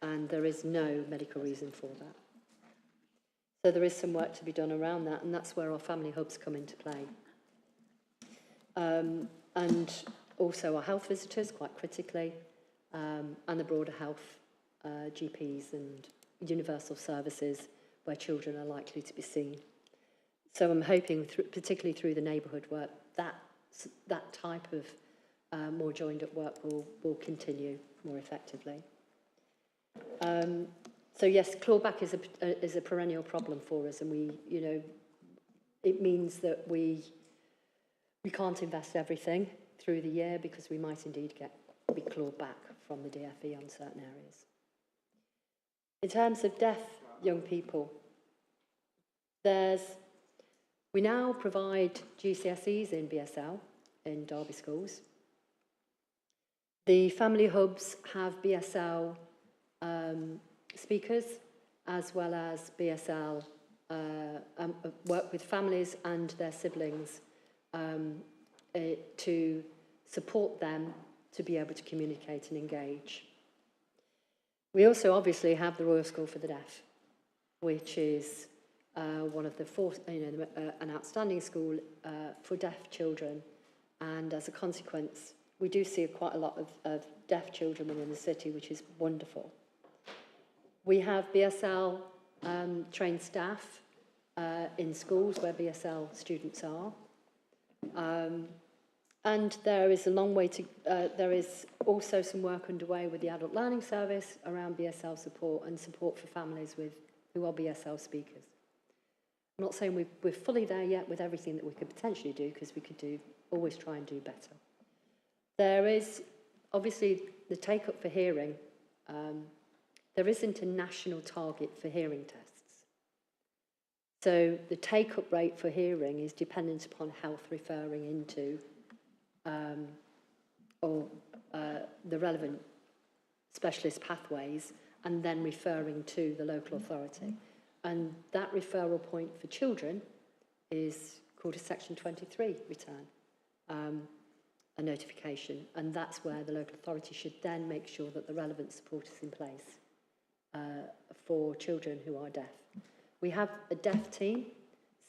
[SPEAKER 5] And there is no medical reason for that. So there is some work to be done around that, and that's where our family hubs come into play. And also our health visitors, quite critically, and the broader health GPs and universal services where children are likely to be seen. So I'm hoping, particularly through the neighbourhood work, that type of more joined-up work will continue more effectively. So yes, clawback is a perennial problem for us, and it means that we can't invest everything through the year, because we might indeed be clawed back from the DFE on certain areas. In terms of deaf young people, we now provide GCSEs in BSL in Derby schools. The family hubs have BSL speakers, as well as BSL work with families and their siblings to support them to be able to communicate and engage. We also obviously have the Royal School for the Deaf, which is one of an outstanding school for deaf children, and as a consequence, we do see quite a lot of deaf children within the city, which is wonderful. We have BSL trained staff in schools where BSL students are. And there is a long way to, there is also some work underway with the Adult Learning Service around BSL support and support for families who are BSL speakers. I'm not saying we're fully there yet with everything that we could potentially do, because we could always try and do better. There is obviously the take-up for hearing. There isn't a national target for hearing tests. So the take-up rate for hearing is dependent upon health referring into the relevant specialist pathways and then referring to the local authority. And that referral point for children is called a Section 23 return, a notification, and that's where the local authority should then make sure that the relevant support is in place for children who are deaf. We have a deaf team,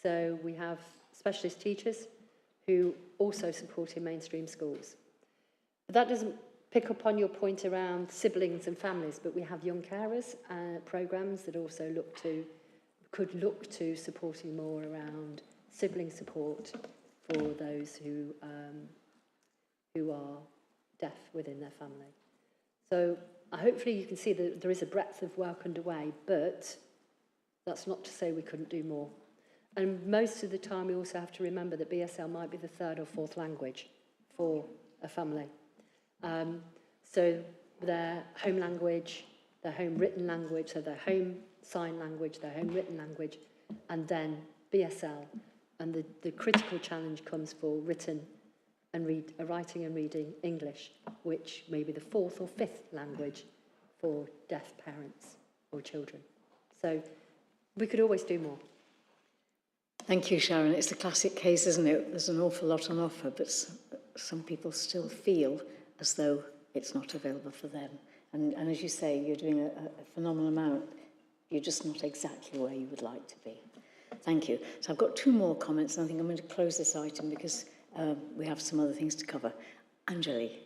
[SPEAKER 5] so we have specialist teachers who also support in mainstream schools. But that doesn't pick up on your point around siblings and families, but we have young carers programmes that also could look to supporting more around sibling support for those who are deaf within their family. So hopefully you can see that there is a breadth of work underway, but that's not to say we couldn't do more. And most of the time we also have to remember that BSL might be the third or fourth language for a family. So their home language, their home written language, so their home sign language, their home written language, and then BSL. And the critical challenge comes for writing and reading English, which may be the fourth or fifth language for deaf parents or children. So we could always do more.
[SPEAKER 1] Thank you, Sharon. It's a classic case, isn't it? There's an awful lot on offer, but some people still feel as though it's not available for them. And as you say, you're doing a phenomenal amount. You're just not exactly where you would like to be. Thank you. So I've got two more comments, and I think I'm going to close this item because we have some other things to cover. Anjali.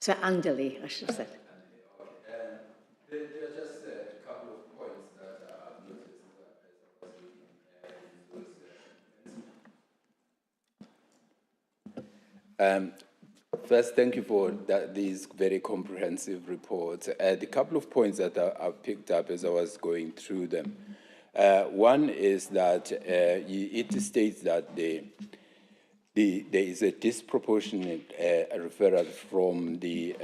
[SPEAKER 1] So Andali, I should have said.
[SPEAKER 9] There are just a couple of points that I've noticed as I was reading those. First, thank you for these very comprehensive reports. The couple of points that I picked up as I was going through them. One is that it states that there is a disproportionate referral from the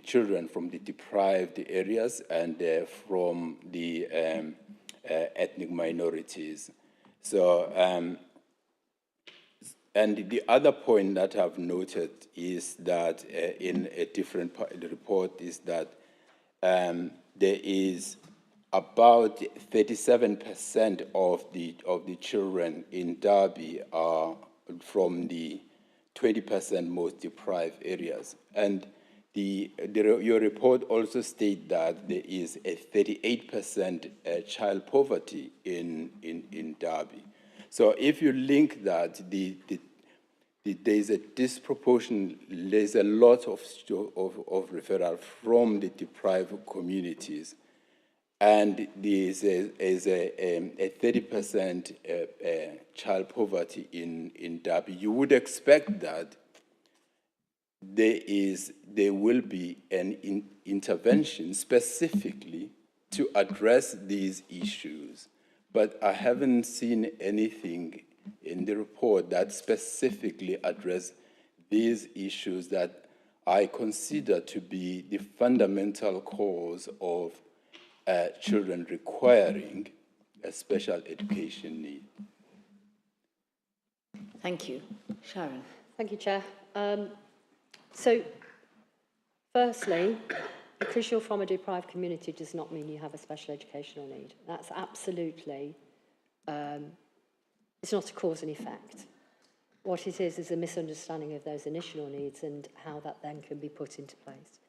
[SPEAKER 9] children from the deprived areas and from the ethnic minorities. So, and the other point that I've noted is that in a different part of the report is that there is about 37% of the children in Derby are from the 20% most deprived areas. And your report also states that there is a 38% child poverty in Derby. So if you link that, there's a disproportion, there's a lot of referral from the deprived communities, and there's a 30% child poverty in Derby. You would expect that there will be an intervention specifically to address these issues, but I haven't seen anything in the report that specifically address these issues that I consider to be the fundamental cause of children requiring a special education need.
[SPEAKER 1] Thank you. Sharon.
[SPEAKER 5] Thank you, Chair. So, firstly, because you're from a deprived community does not mean you have a special educational need. That's absolutely, it's not a cause and effect. What it is a misunderstanding of those initial needs and how that then can be put into place.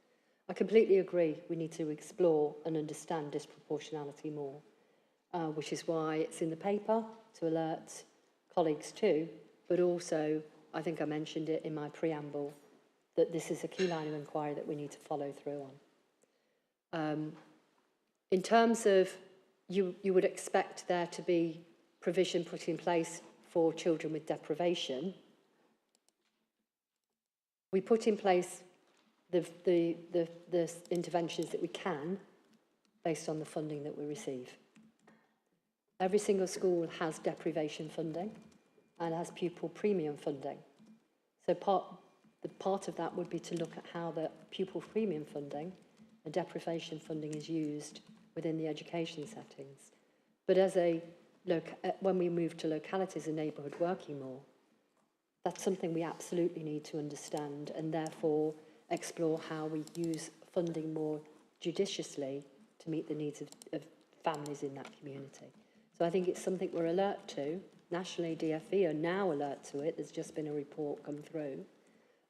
[SPEAKER 5] I completely agree we need to explore and understand disproportionality more, which is why it's in the paper to alert colleagues too, but also, I think I mentioned it in my preamble, that this is a key line of inquiry that we need to follow through on. In terms of you would expect there to be provision put in place for children with deprivation. We put in place the interventions that we can based on the funding that we receive. Every single school has deprivation funding and has pupil premium funding. So part of that would be to look at how the pupil premium funding and deprivation funding is used within the education settings. But as when we move to localities and neighbourhood working more, that's something we absolutely need to understand and therefore explore how we use funding more judiciously to meet the needs of families in that community. So I think it's something we're alert to. Nationally, DFE are now alert to it. There's just been a report come through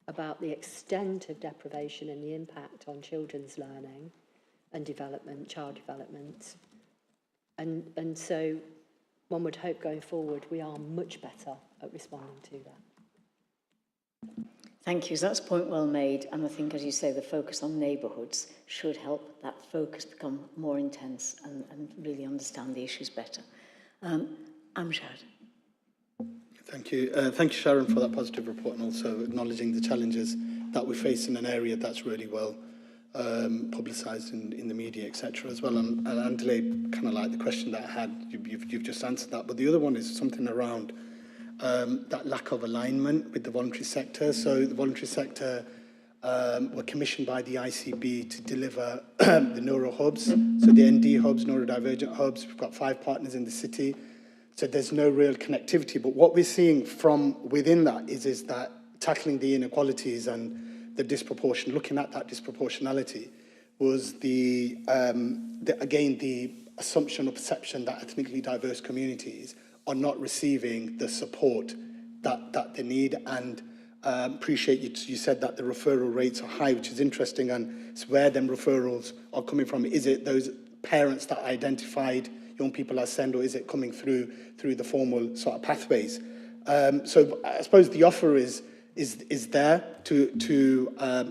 [SPEAKER 5] about the extent of deprivation and the impact on children's learning and development, child development. And so one would hope going forward we are much better at responding to that.
[SPEAKER 1] Thank you. So that's a point well made. And I think, as you say, the focus on neighbourhoods should help that focus become more intense and really understand the issues better. Amjad.
[SPEAKER 10] Thank you. Thank you, Sharon, for that positive report and also acknowledging the challenges that we face in an area that's really well publicised in the media, etc. as well. And Andile, kind of like the question that I had, you've just answered that. But the other one is something around that lack of alignment with the voluntary sector. So the voluntary sector were commissioned by the ICB to deliver the neuro hubs, so the ND hubs, neurodivergent hubs. We've got 5 partners in the city. So there's no real connectivity. But what we're seeing from within that is that tackling the inequalities and the disproportion, looking at that disproportionality, was again the assumption or perception that ethnically diverse communities are not receiving the support that they need. And appreciate you said that the referral rates are high, which is interesting, and it's where them referrals are coming from. Is it those parents that identified young people as SEND, or is it coming through the formal sort of pathways? So I suppose the offer is there to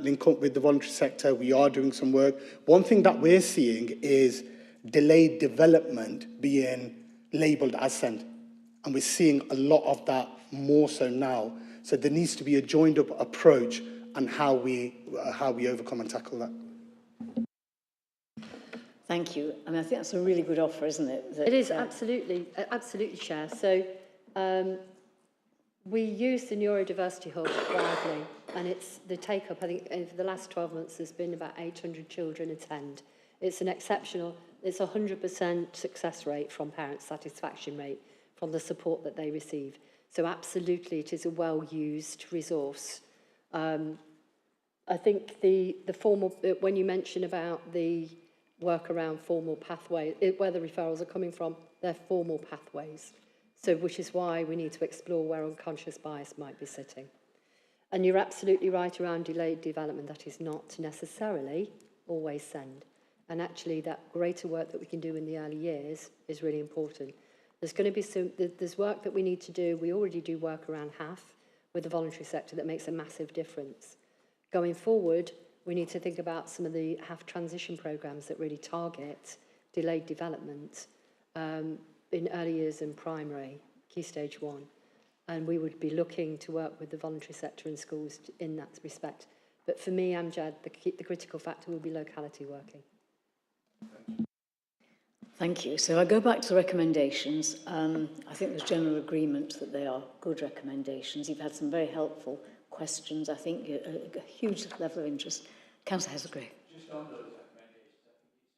[SPEAKER 10] link up with the voluntary sector. We are doing some work. One thing that we're seeing is delayed development being labelled as SEND, and we're seeing a lot of that more so now. So there needs to be a joined up approach on how we overcome and tackle that.
[SPEAKER 1] Thank you. I mean, I think that's a really good offer, isn't it?
[SPEAKER 5] It is, absolutely, Chair. So we use the Neurodiversity Hub widely, and it's the take-up, I think, over the last 12 months, there's been about 800 children attend. It's an exceptional, it's 100% success rate from parent satisfaction rate from the support that they receive. So absolutely, it is a well-used resource. I think the formal, when you mention about the work around formal pathways, where the referrals are coming from, they're formal pathways. So which is why we need to explore where unconscious bias might be sitting. And you're absolutely right around delayed development. That is not necessarily always SEND. And actually that greater work that we can do in the early years is really important. There's going to be there's work that we need to do. We already do work around HAF with the voluntary sector that makes a massive difference. Going forward, we need to think about some of the HAF transition programs that really target delayed development in early years and primary, key stage 1. And we would be looking to work with the voluntary sector and schools in that respect. But for me, Amjad, the critical factor will be locality working.
[SPEAKER 1] Thank you. So I go back to the recommendations. I think there's general agreement that they are good recommendations. You've had some very helpful questions. I think a huge level of interest. Councillor Hazelgrave.
[SPEAKER 6] Just on those recommendations, I think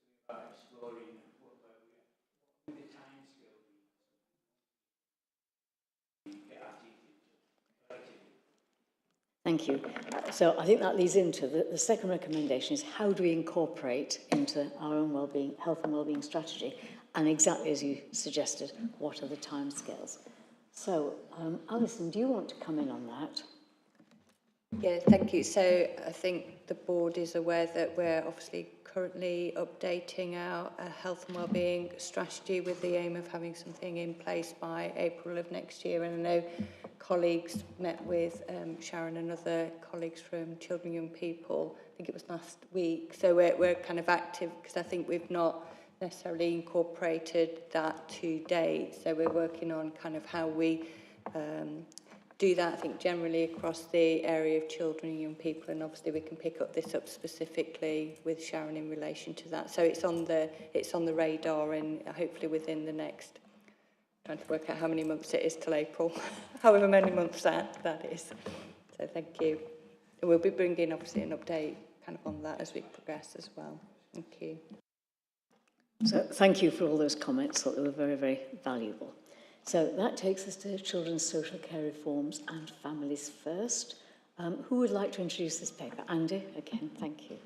[SPEAKER 6] it's about exploring what the time scale be.
[SPEAKER 1] Thank you. So I think that leads into the second recommendation is how do we incorporate into our own wellbeing, health and wellbeing strategy? And exactly as you suggested, what are the timescales? So, Alison, do you want to come in on that?
[SPEAKER 3] Yeah, thank you. So I think the board is aware that we're obviously currently updating our health and wellbeing strategy with the aim of having something in place by April of next year. And I know colleagues met with Sharon and other colleagues from Children and Young People, I think it was last week. So we're kind of active because I think we've not necessarily incorporated that to date. So we're working on kind of how we do that, I think, generally across the area of children and young people, and obviously we can pick up this up specifically with Sharon in relation to that. So it's on the radar, and hopefully within the next, trying to work out how many months it is till April, however many months that is. So thank you. And we'll be bringing obviously an update kind of on that as we progress as well. Thank you.
[SPEAKER 1] So thank you for all those comments. Thought they were very, very valuable. So that takes us to children's social care reforms and families first. Who would like to introduce this paper? Andy, again, thank you.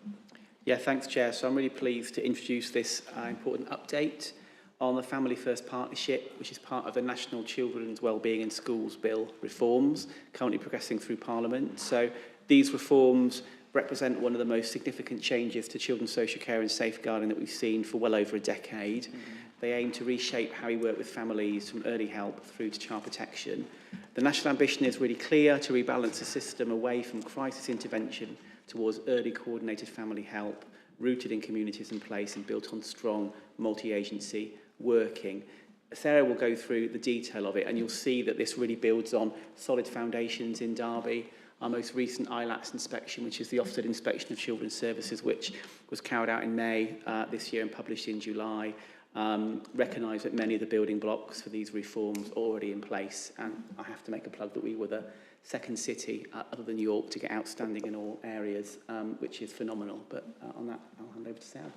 [SPEAKER 4] Yeah, thanks, Chair. So I'm really pleased to introduce this important update on the Family First Partnership, which is part of the National Children's Wellbeing in Schools Bill reforms, currently progressing through Parliament. So these reforms represent one of the most significant changes to children's social care and safeguarding that we've seen for well over a decade. They aim to reshape how we work with families from early help through to child protection. The national ambition is really clear: to rebalance the system away from crisis intervention towards early coordinated family help, rooted in communities and place and built on strong multi-agency working. Sarah will go through the detail of it, and you'll see that this really builds on solid foundations in Derby. Our most recent ILATS inspection, which is the Ofsted Inspection of Children's Services, which was carried out in May this year and published in July, recognise that many of the building blocks for these reforms are already in place. And I have to make a plug that we were the second city, other than York, to get outstanding in all areas, which is phenomenal. But on that, I'll hand over to Sarah.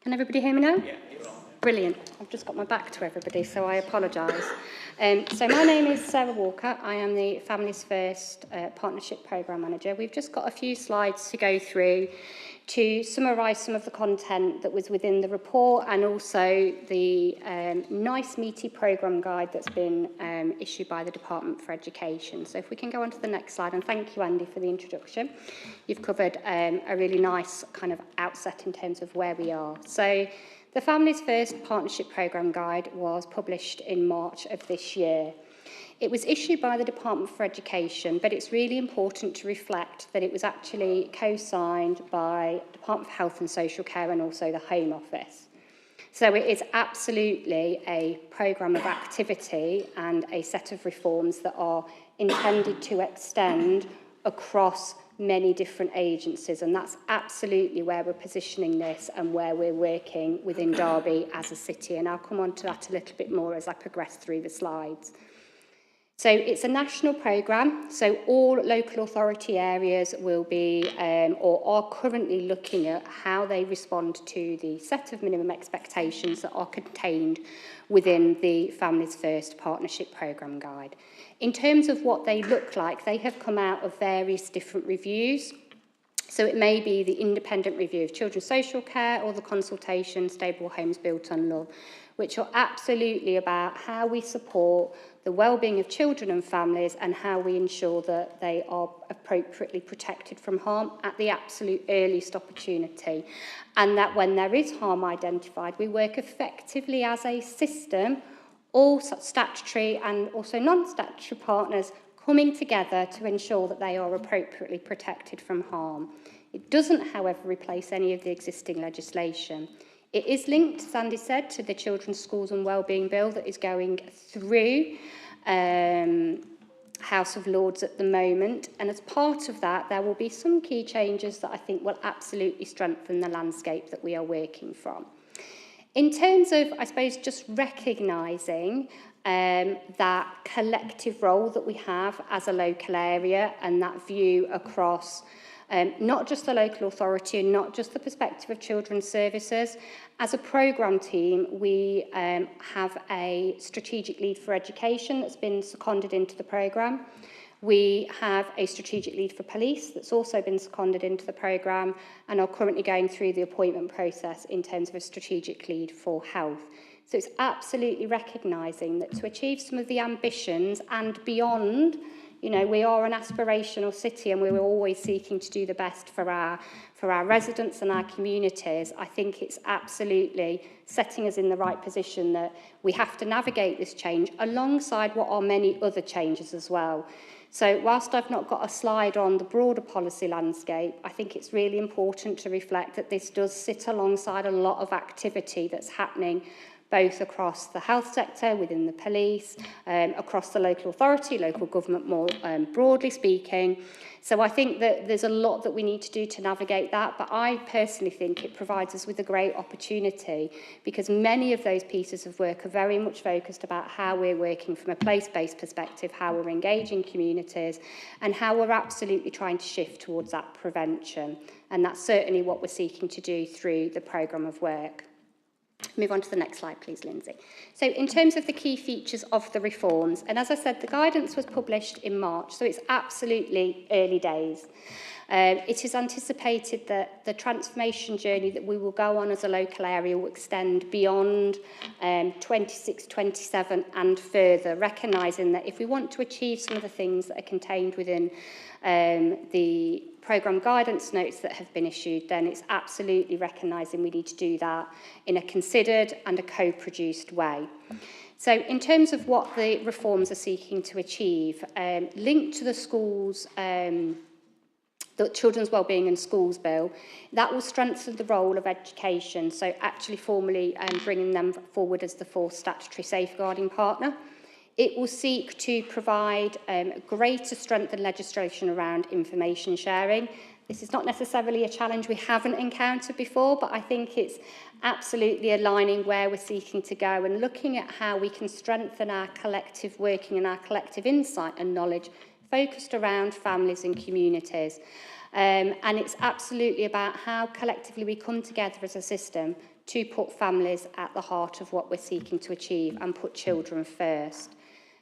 [SPEAKER 11] Can everybody hear me now? Yeah. Brilliant. I've just got my back to everybody, so I apologise. So my name is Sarah Walker. I am the Families First Partnership Programme Manager. We've just got a few slides to go through to summarise some of the content that was within the report, and also the nice meaty programme guide that's been issued by the Department for Education. So if we can go on to the next slide, and thank you, Andy, for the introduction. You've covered a really nice kind of outset in terms of where we are. So the Families First Partnership Programme Guide was published in March of this year. It was issued by the Department for Education, but it's really important to reflect that it was actually co-signed by Department for Health and Social Care and also the Home Office. So it is absolutely a programme of activity and a set of reforms that are intended to extend across many different agencies, and that's absolutely where we're positioning this and where we're working within Derby as a city, and I'll come on to that a little bit more as I progress through the slides. So it's a national programme, so all local authority areas will be or are currently looking at how they respond to the set of minimum expectations that are contained within the Families First Partnership Programme Guide. In terms of what they look like, they have come out of various different reviews. So it may be the independent review of children's social care or the consultation Stable Homes Built on Love, which are absolutely about how we support the well-being of children and families and how we ensure that they are appropriately protected from harm at the absolute earliest opportunity. And that when there is harm identified, we work effectively as a system, all statutory and also non-statutory partners coming together to ensure that they are appropriately protected from harm. It doesn't, however, replace any of the existing legislation. It is linked, as Andy said, to the Children's Schools and Wellbeing Bill that is going through House of Lords at the moment. And as part of that, there will be some key changes that I think will absolutely strengthen the landscape that we are working from. In terms of, I suppose, just recognising that collective role that we have as a local area and that view across not just the local authority and not just the perspective of children's services. As a programme team, we have a strategic lead for education that's been seconded into the programme. We have a strategic lead for police that's also been seconded into the programme and are currently going through the appointment process in terms of a strategic lead for health. So it's absolutely recognising that to achieve some of the ambitions and beyond, you know, we are an aspirational city and we're always seeking to do the best for our residents and our communities. I think it's absolutely setting us in the right position that we have to navigate this change alongside what are many other changes as well. So whilst I've not got a slide on the broader policy landscape, I think it's really important to reflect that this does sit alongside a lot of activity that's happening both across the health sector, within the police, across the local authority, local government more broadly speaking. So I think that there's a lot that we need to do to navigate that, but I personally think it provides us with a great opportunity because many of those pieces of work are very much focused about how we're working from a place-based perspective, how we're engaging communities, and how we're absolutely trying to shift towards that prevention. And that's certainly what we're seeking to do through the programme of work. Move on to the next slide, please, Lindsay. So in terms of the key features of the reforms, and as I said, the guidance was published in March, so it's absolutely early days. It is anticipated that the transformation journey that we will go on as a local area will extend beyond 26-27 and further, recognising that if we want to achieve some of the things that are contained within the programme guidance notes that have been issued, then it's absolutely recognising we need to do that in a considered and a co-produced way. So in terms of what the reforms are seeking to achieve, linked to the schools, the Children's Wellbeing and Schools Bill, that will strengthen the role of education, so actually formally bringing them forward as the fourth statutory safeguarding partner. It will seek to provide greater strength and legislation around information sharing. This is not necessarily a challenge we haven't encountered before, but I think it's absolutely aligning where we're seeking to go and looking at how we can strengthen our collective working and our collective insight and knowledge focused around families and communities. And it's absolutely about how collectively we come together as a system to put families at the heart of what we're seeking to achieve and put children first.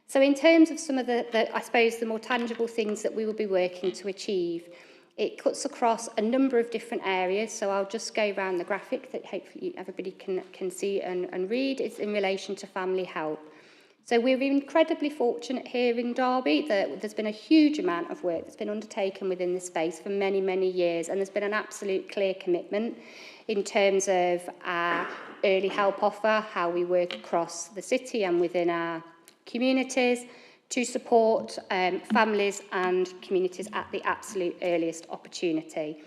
[SPEAKER 11] So in terms of some of I suppose, the more tangible things that we will be working to achieve, it cuts across a number of different areas. So I'll just go around the graphic that hopefully everybody can see and read. It's in relation to family help. So we're incredibly fortunate here in Derby that there's been a huge amount of work that's been undertaken within this space for many, many years. And there's been an absolute clear commitment in terms of our early help offer, how we work across the city and within our communities to support families and communities at the absolute earliest opportunity.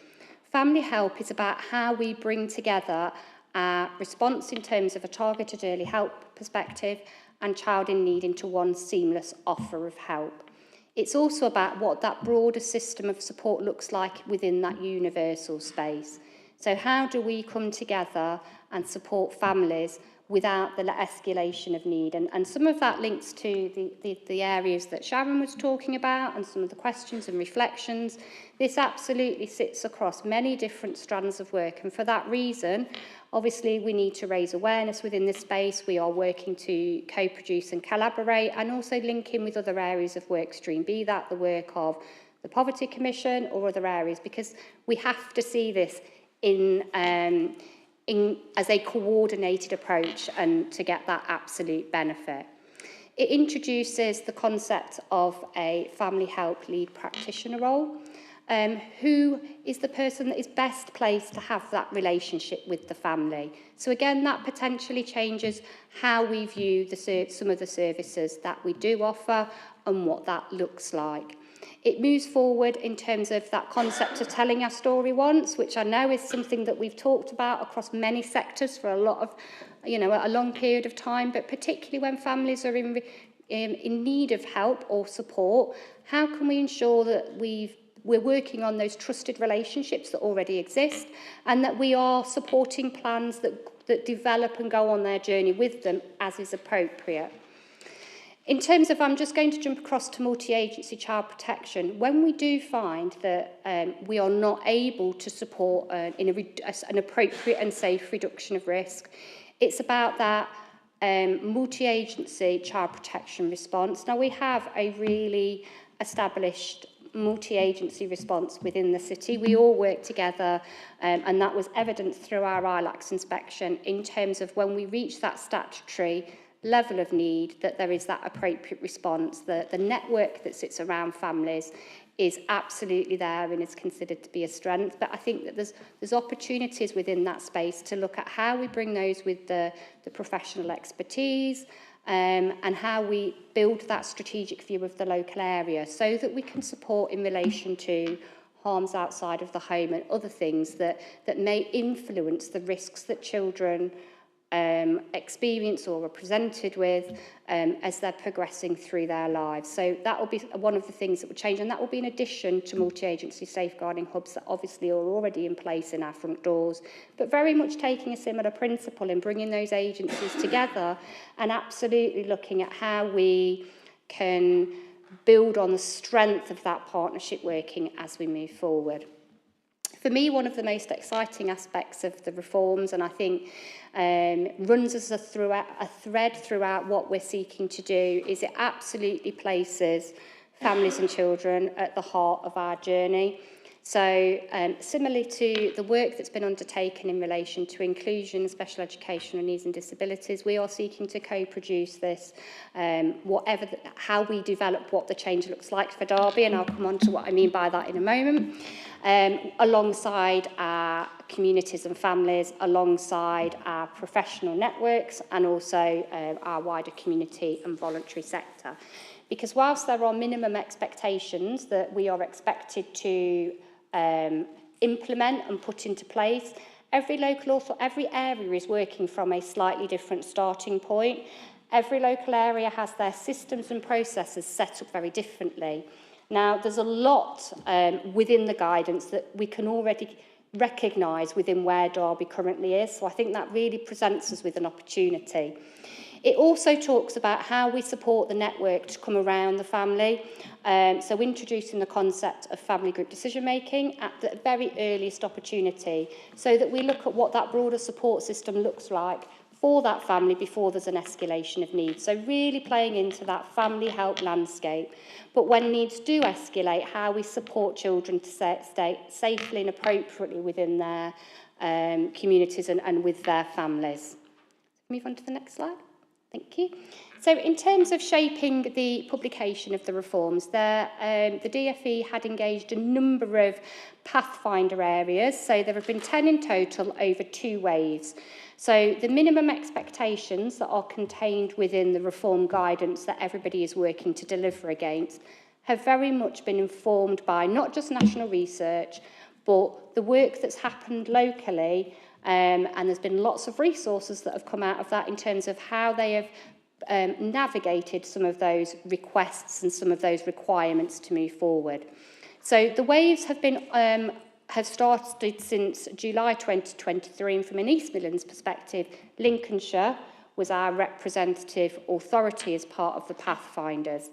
[SPEAKER 11] Family help is about how we bring together our response in terms of a targeted early help perspective and child in need into one seamless offer of help. It's also about what that broader system of support looks like within that universal space. So how do we come together and support families without the escalation of need? And some of that links to the areas that Sharon was talking about and some of the questions and reflections. This absolutely sits across many different strands of work, and for that reason, obviously we need to raise awareness within this space. We are working to co-produce and collaborate and also link in with other areas of work stream, be that the work of the Poverty Commission or other areas, because we have to see this as a coordinated approach and to get that absolute benefit. It introduces the concept of a family help lead practitioner role. Who is the person that is best placed to have that relationship with the family? So again, that potentially changes how we view some of the services that we do offer and what that looks like. It moves forward in terms of that concept of telling our story once, which I know is something that we've talked about across many sectors for a lot of, a long period of time, but particularly when families are in need of help or support, how can we ensure that we're working on those trusted relationships that already exist and that we are supporting plans that develop and go on their journey with them as is appropriate. In terms of, I'm just going to jump across to multi-agency child protection. When we do find that we are not able to support an appropriate and safe reduction of risk, it's about that multi-agency child protection response. Now, we have a really established multi-agency response within the city. We all work together, and that was evidenced through our ILACS inspection in terms of when we reach that statutory level of need, that there is that appropriate response. The network that sits around families is absolutely there and is considered to be a strength. But I think that there's opportunities within that space to look at how we bring those with the professional expertise, and how we build that strategic view of the local area so that we can support in relation to harms outside of the home and other things that may influence the risks that children experience or are presented with as they're progressing through their lives. So that will be one of the things that will change, and that will be in addition to multi-agency safeguarding hubs that obviously are already in place in our front doors, but very much taking a similar principle in bringing those agencies together and absolutely looking at how we can build on the strength of that partnership working as we move forward. For me, one of the most exciting aspects of the reforms, and I think runs as a thread throughout what we're seeking to do, is it absolutely places families and children at the heart of our journey. So similarly to the work that's been undertaken in relation to inclusion, special educational needs and disabilities, we are seeking to co-produce this, how we develop what the change looks like for Derby, and I'll come on to what I mean by that in a moment, alongside our communities and families, alongside our professional networks, and also our wider community and voluntary sector. Because whilst there are minimum expectations that we are expected to implement and put into place, every area is working from a slightly different starting point. Every local area has their systems and processes set up very differently. Now, there's a lot within the guidance that we can already recognise within where Derby currently is, so I think that really presents us with an opportunity. It also talks about how we support the network to come around the family, so introducing the concept of family group decision making at the very earliest opportunity, so that we look at what that broader support system looks like for that family before there's an escalation of needs. So really playing into that family help landscape, but when needs do escalate, how we support children to stay safely and appropriately within their communities and with their families. Move on to the next slide. Thank you. So in terms of shaping the publication of the reforms, the DFE had engaged a number of pathfinder areas. So there have been 10 in total over 2 waves. So the minimum expectations that are contained within the reform guidance that everybody is working to deliver against have very much been informed by not just national research, but the work that's happened locally. And there's been lots of resources that have come out of that in terms of how they have navigated some of those requests and some of those requirements to move forward. So the waves have started since July 2023, and from an East Midlands perspective, Lincolnshire was our representative authority as part of the Pathfinders.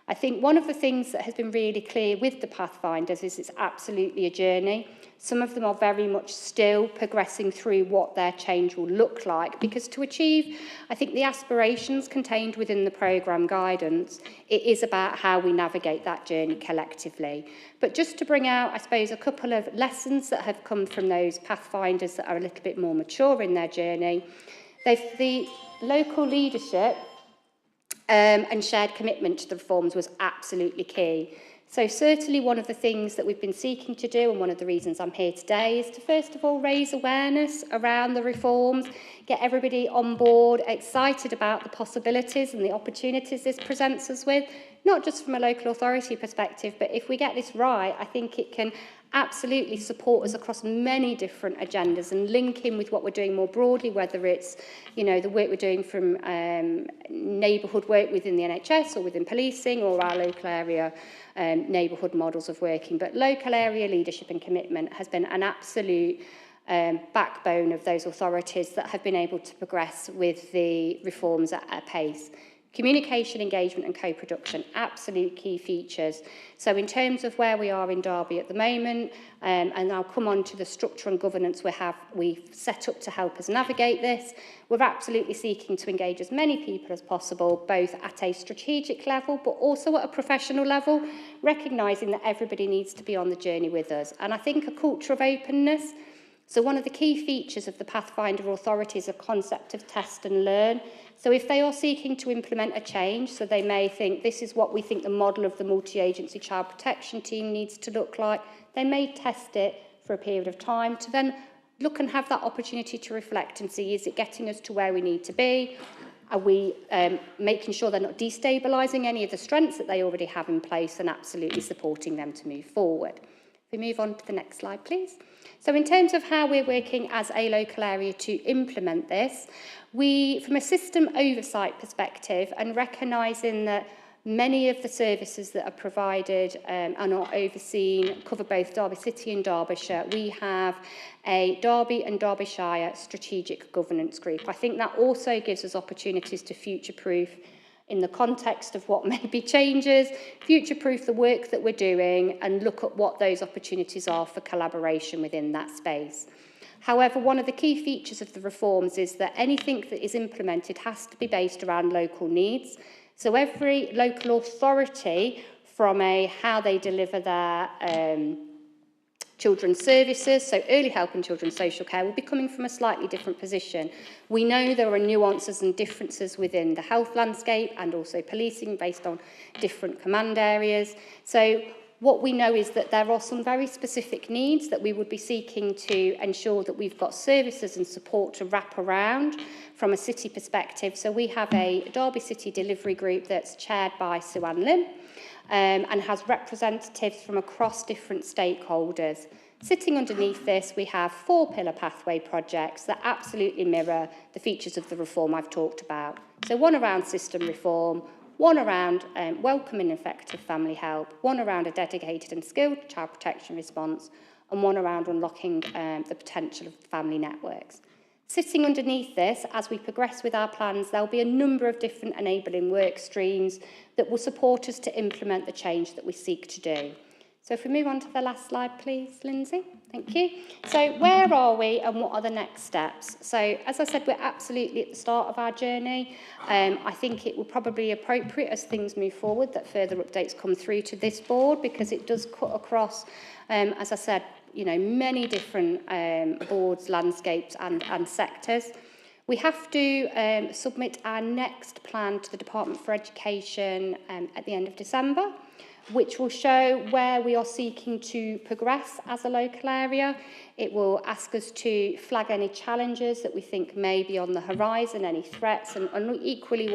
[SPEAKER 11] I think one of the things that has been really clear with the Pathfinders is it's absolutely a journey. Some of them are very much still progressing through what their change will look like, because to achieve, I think, the aspirations contained within the programme guidance, it is about how we navigate that journey collectively. But just to bring out, I suppose, a couple of lessons that have come from those Pathfinders that are a little bit more mature in their journey, the local leadership and shared commitment to the reforms was absolutely key. So certainly one of the things that we've been seeking to do, and one of the reasons I'm here today, is to first of all raise awareness around the reforms, get everybody on board, excited about the possibilities and the opportunities this presents us with, not just from a local authority perspective, but if we get this right, I think it can absolutely support us across many different agendas and link in with what we're doing more broadly, whether it's, you know, the work we're doing from neighbourhood work within the NHS or within policing, or our local area neighbourhood models of working. But local area leadership and commitment has been an absolute backbone of those authorities that have been able to progress with the reforms at a pace. Communication, engagement and co-production, absolute key features. So in terms of where we are in Derby at the moment, and I'll come on to the structure and governance we've set up to help us navigate this, we're absolutely seeking to engage as many people as possible, both at a strategic level, but also at a professional level, recognising that everybody needs to be on the journey with us. And I think a culture of openness. So one of the key features of the Pathfinder Authority is a concept of test and learn. So if they are seeking to implement a change, so they may think this is what we think the model of the multi-agency child protection team needs to look like, they may test it for a period of time to then look and have that opportunity to reflect and see, is it getting us to where we need to be? Are we making sure they're not destabilising any of the strengths that they already have in place and absolutely supporting them to move forward? If we move on to the next slide, please. So in terms of how we're working as a local area to implement this, we, from a system oversight perspective and recognising that many of the services that are provided and are overseen cover both Derby City and Derbyshire, we have a Derby and Derbyshire strategic governance group. I think that also gives us opportunities to future-proof in the context of what may be changes, future-proof the work that we're doing and look at what those opportunities are for collaboration within that space. However, one of the key features of the reforms is that anything that is implemented has to be based around local needs. So every local authority, from how they deliver their children's services, so early help and children's social care, will be coming from a slightly different position. We know there are nuances and differences within the health landscape and also policing based on different command areas. So what we know is that there are some very specific needs that we would be seeking to ensure that we've got services and support to wrap around from a city perspective. So we have a Derby City delivery group that's chaired by Sue-Ann Lim, and has representatives from across different stakeholders. Sitting underneath this, we have 4 pillar pathway projects that absolutely mirror the features of the reform I've talked about. So one around system reform, one around welcoming and effective family help, one around a dedicated and skilled child protection response, and one around unlocking the potential of family networks. Sitting underneath this, as we progress with our plans, there'll be a number of different enabling work streams that will support us to implement the change that we seek to do. So if we move on to the last slide, please, Lindsay. Thank you. So where are we and what are the next steps? So as I said, we're absolutely at the start of our journey. I think it will probably be appropriate as things move forward that further updates come through to this board, because it does cut across, as I said, many different boards, landscapes and sectors. We have to submit our next plan to the Department for Education at the end of December, which will show where we are seeking to progress as a local area. It will ask us to flag any challenges that we think may be on the horizon, any threats, and equally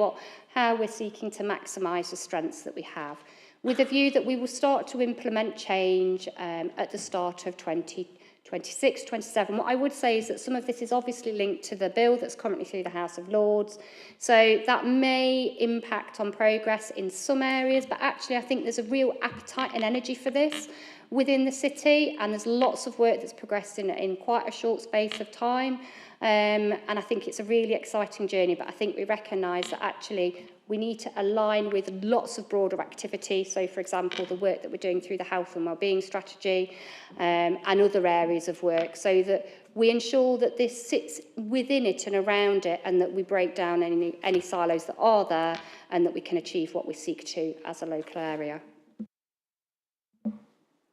[SPEAKER 11] how we're seeking to maximise the strengths that we have, with a view that we will start to implement change at the start of 2026, 27. What I would say is that some of this is obviously linked to the bill that's currently through the House of Lords. So that may impact on progress in some areas, but actually I think there's a real appetite and energy for this within the city, and there's lots of work that's progressed in quite a short space of time. And I think it's a really exciting journey, but I think we recognise that actually we need to align with lots of broader activity. So, for example, the work that we're doing through the health and wellbeing strategy and other areas of work, so that we ensure that this sits within it and around it, and that we break down any silos that are there, and that we can achieve what we seek to as a local area.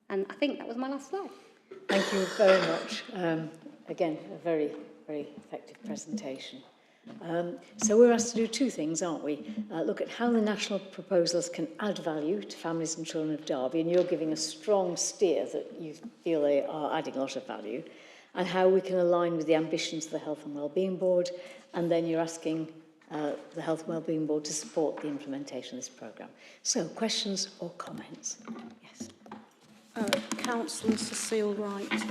[SPEAKER 11] And I think that was my last slide.
[SPEAKER 1] Thank you very much. Again, a very, very effective presentation. So we're asked to do 2 things, aren't we? Look at how the national proposals can add value to families and children of Derby, and you're giving a strong steer that you feel they are adding a lot of value, and how we can align with the ambitions of the Health and Wellbeing Board, and then you're asking the Health and Wellbeing Board to support the implementation of this programme. So, questions or comments? Yes.
[SPEAKER 12] Councillor Cecile Wright,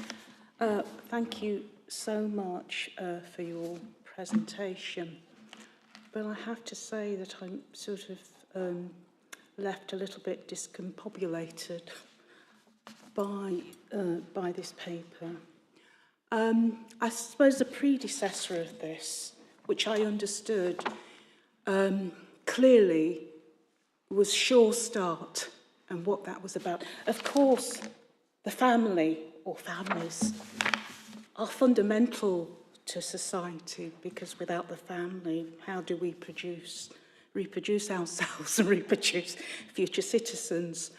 [SPEAKER 12] thank you so much for your presentation, but I have to say that I'm sort of left a little bit discombobulated by this paper. I suppose the predecessor of this, which I understood clearly was Sure Start and what that was about. Of course, the family or families are fundamental to society, because without the family, how do we reproduce ourselves and reproduce future citizens?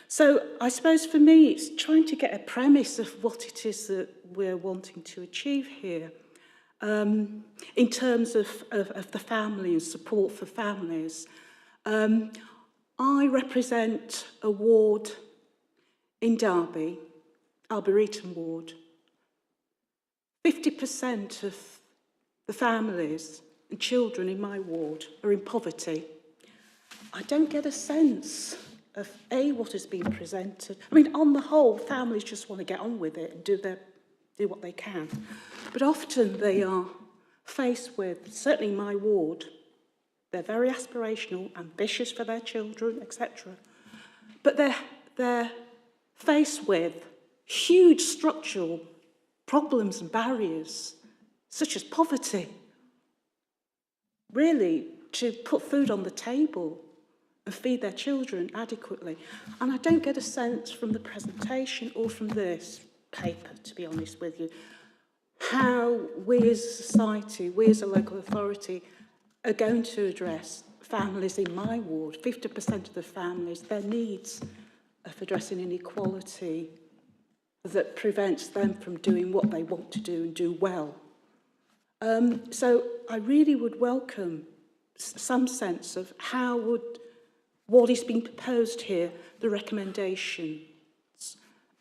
[SPEAKER 12] So I suppose for me, it's trying to get a premise of what it is that we're wanting to achieve here. In terms of the family and support for families. I represent a ward in Derby, Arboretum ward. 50% of the families and children in my ward are in poverty. I don't get a sense of, A, what has been presented. I mean, on the whole, families just want to get on with it and do what they can. But often they are faced with, certainly my ward, they're very aspirational, ambitious for their children, etc. But they're faced with huge structural problems and barriers, such as poverty. Really, to put food on the table and feed their children adequately. And I don't get a sense from the presentation or from this paper, to be honest with you, how we as a society, we as a local authority, are going to address families in my ward, 50% of the families, their needs of addressing inequality that prevents them from doing what they want to do and do well. So I really would welcome some sense of how would what is being proposed here, the recommendations,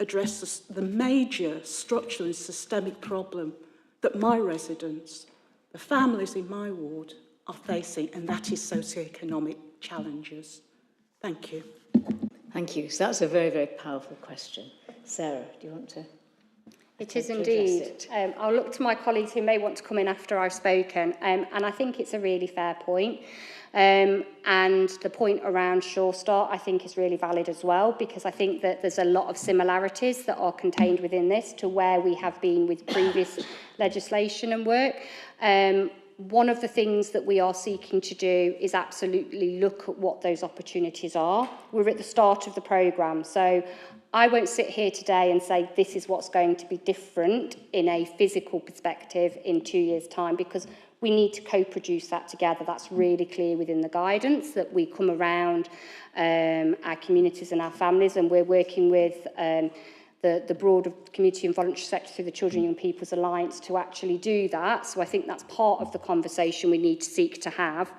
[SPEAKER 12] address the major structural and systemic problem that my residents, the families in my ward, are facing, and that is socioeconomic challenges. Thank you.
[SPEAKER 1] Thank you. So that's a very, very powerful question. Sarah, do you want to?
[SPEAKER 11] It is indeed. I'll look to my colleagues who may want to come in after I've spoken, and I think it's a really fair point. And the point around Sure Start, I think, is really valid as well, because I think that there's a lot of similarities that are contained within this to where we have been with previous legislation and work. One of the things that we are seeking to do is absolutely look at what those opportunities are. We're at the start of the programme, so I won't sit here today and say this is what's going to be different in a physical perspective in 2 years' time, because we need to co-produce that together. That's really clear within the guidance that we come around our communities and our families, and we're working with the broader community and voluntary sector through the Children and Young People's Alliance to actually do that. So I think that's part of the conversation we need to seek to have.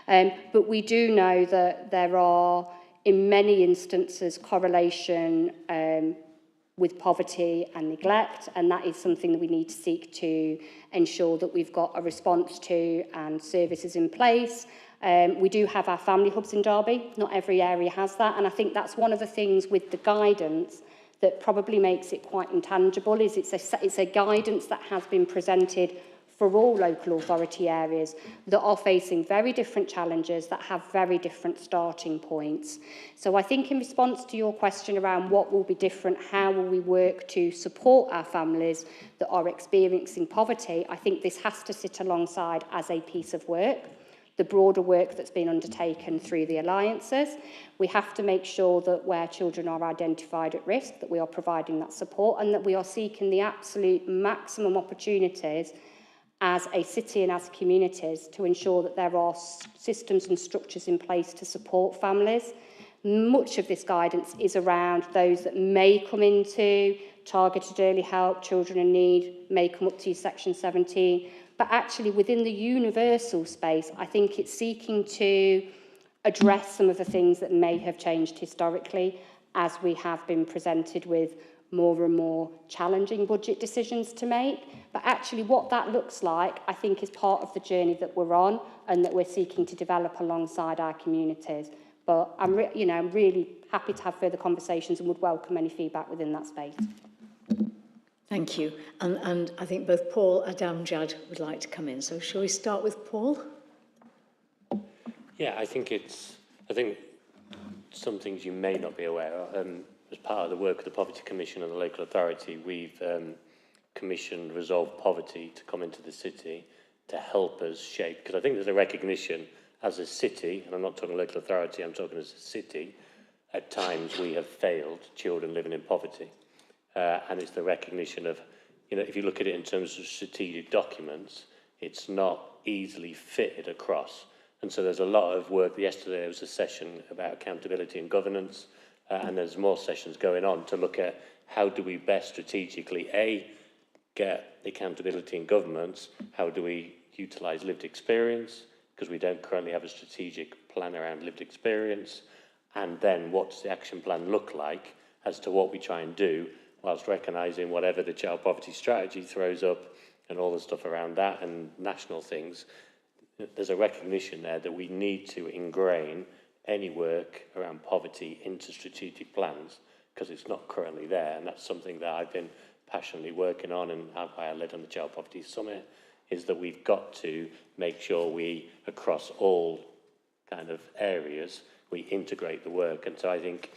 [SPEAKER 11] But we do know that there are, in many instances, correlation with poverty and neglect, and that is something that we need to seek to ensure that we've got a response to and services in place. We do have our family hubs in Derby. Not every area has that, and I think that's one of the things with the guidance that probably makes it quite intangible, is it's a guidance that has been presented for all local authority areas that are facing very different challenges, that have very different starting points. So I think in response to your question around what will be different, how will we work to support our families that are experiencing poverty, I think this has to sit alongside as a piece of work, the broader work that's been undertaken through the alliances. We have to make sure that where children are identified at risk, that we are providing that support and that we are seeking the absolute maximum opportunities as a city and as communities to ensure that there are systems and structures in place to support families. Much of this guidance is around those that may come into targeted early help, children in need, may come up to Section 17, but actually within the universal space, I think it's seeking to address some of the things that may have changed historically as we have been presented with more and more challenging budget decisions to make. But actually what that looks like, I think, is part of the journey that we're on and that we're seeking to develop alongside our communities. But I'm really happy to have further conversations and would welcome any feedback within that space.
[SPEAKER 1] Thank you. And I think both Paul and Amjad would like to come in. So shall we start with Paul?
[SPEAKER 13] Yeah, I think some things you may not be aware of. As part of the work of the Poverty Commission and the local authority, we've commissioned Resolve Poverty to come into the city to help us shape, because I think there's a recognition as a city, and I'm not talking local authority, I'm talking as a city, at times we have failed children living in poverty. And it's the recognition of, you know, if you look at it in terms of strategic documents, it's not easily fitted across. And so there's a lot of work. Yesterday there was a session about accountability and governance, and there's more sessions going on to look at how do we best strategically, get accountability in governments, how do we utilise lived experience, because we don't currently have a strategic plan around lived experience, and then what does the action plan look like as to what we try and do, whilst recognising whatever the child poverty strategy throws up and all the stuff around that and national things, there's a recognition there that we need to ingrain any work around poverty into strategic plans, because it's not currently there, and that's something that I've been passionately working on, and why I led on the Child Poverty Summit, is that we've got to make sure we, across all kind of areas, we integrate the work. And so I think,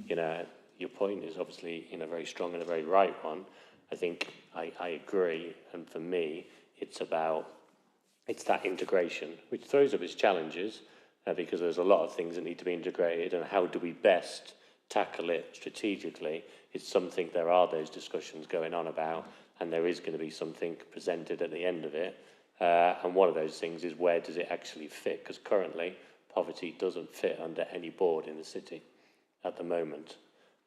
[SPEAKER 13] you know, your point is obviously, you know, very strong and a very right one. I think I agree, and for me, it's that integration, which throws up its challenges, because there's a lot of things that need to be integrated, and how do we best tackle it strategically is something there are those discussions going on about, and there is going to be something presented at the end of it. And one of those things is, where does it actually fit? Because currently, poverty doesn't fit under any board in the city at the moment.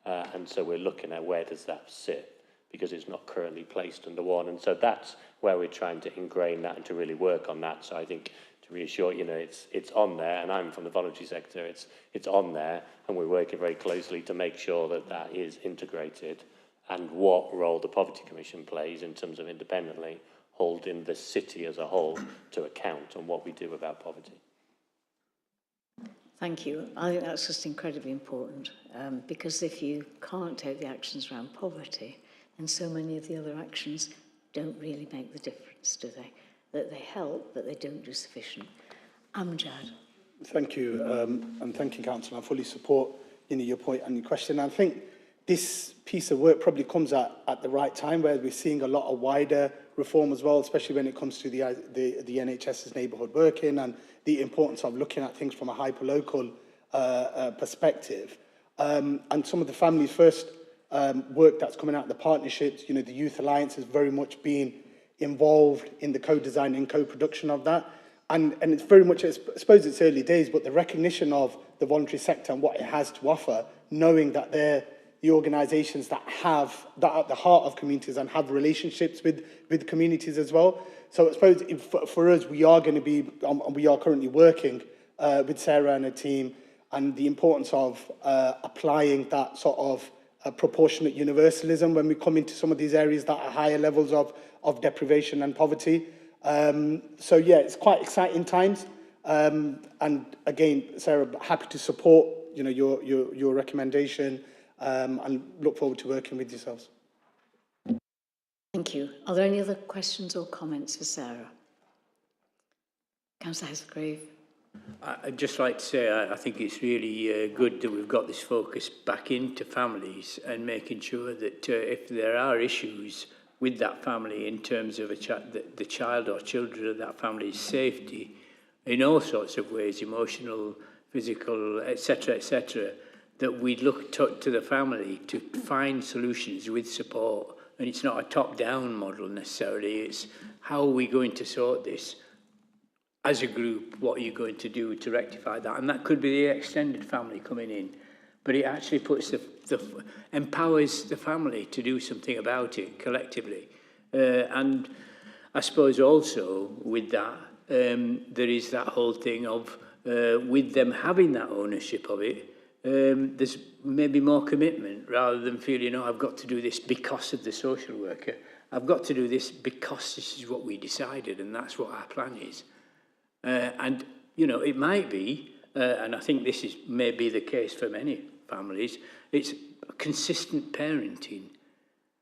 [SPEAKER 13] And so we're looking at where does that sit, because it's not currently placed under one. And so that's where we're trying to ingrain that and to really work on that. So I think, to reassure, you know, it's on there, and I'm from the voluntary sector, it's on there, and we're working very closely to make sure that that is integrated, and what role the Poverty Commission plays in terms of independently holding the city as a whole to account on what we do about poverty.
[SPEAKER 1] Thank you. I think that's just incredibly important, because if you can't take the actions around poverty, then so many of the other actions don't really make the difference, do they? That they help, but they don't do sufficient. Amjad.
[SPEAKER 10] Thank you, and thank you, Councillor. I fully support, you know, your point and your question. I think this piece of work probably comes at the right time, where we're seeing a lot of wider reform as well, especially when it comes to the NHS's neighbourhood working, and the importance of looking at things from a hyper-local perspective. And some of the Families First work that's coming out of the partnerships, you know, the Youth Alliance has very much been involved in the co-design and co-production of that. And it's very much, I suppose it's early days, but the recognition of the voluntary sector and what it has to offer, knowing that they're the organisations that are at the heart of communities and have relationships with communities as well. So I suppose for us, we are going to be, we are currently working with Sarah and her team, and the importance of applying that sort of proportionate universalism when we come into some of these areas that are higher levels of deprivation and poverty. So yeah, it's quite exciting times. And again, Sarah, happy to support, you know, your recommendation, and look forward to working with yourselves.
[SPEAKER 1] Thank you. Are there any other questions or comments for Sarah? Councillor Hesgrave.
[SPEAKER 6] I'd just like to say I think it's really good that we've got this focus back into families and making sure that if there are issues with that family in terms of the child or children of that family's safety, in all sorts of ways, emotional, physical, etc., that we look to the family to find solutions with support. And it's not a top-down model necessarily, it's how are we going to sort this as a group, what are you going to do to rectify that? And that could be the extended family coming in, but it actually puts empowers the family to do something about it collectively. And I suppose also with that, there is that whole thing of, with them having that ownership of it, there's maybe more commitment rather than feeling, I've got to do this because of the social worker. I've got to do this because this is what we decided and that's what our plan is. And, you know, it might be, and I think this is maybe the case for many families, it's consistent parenting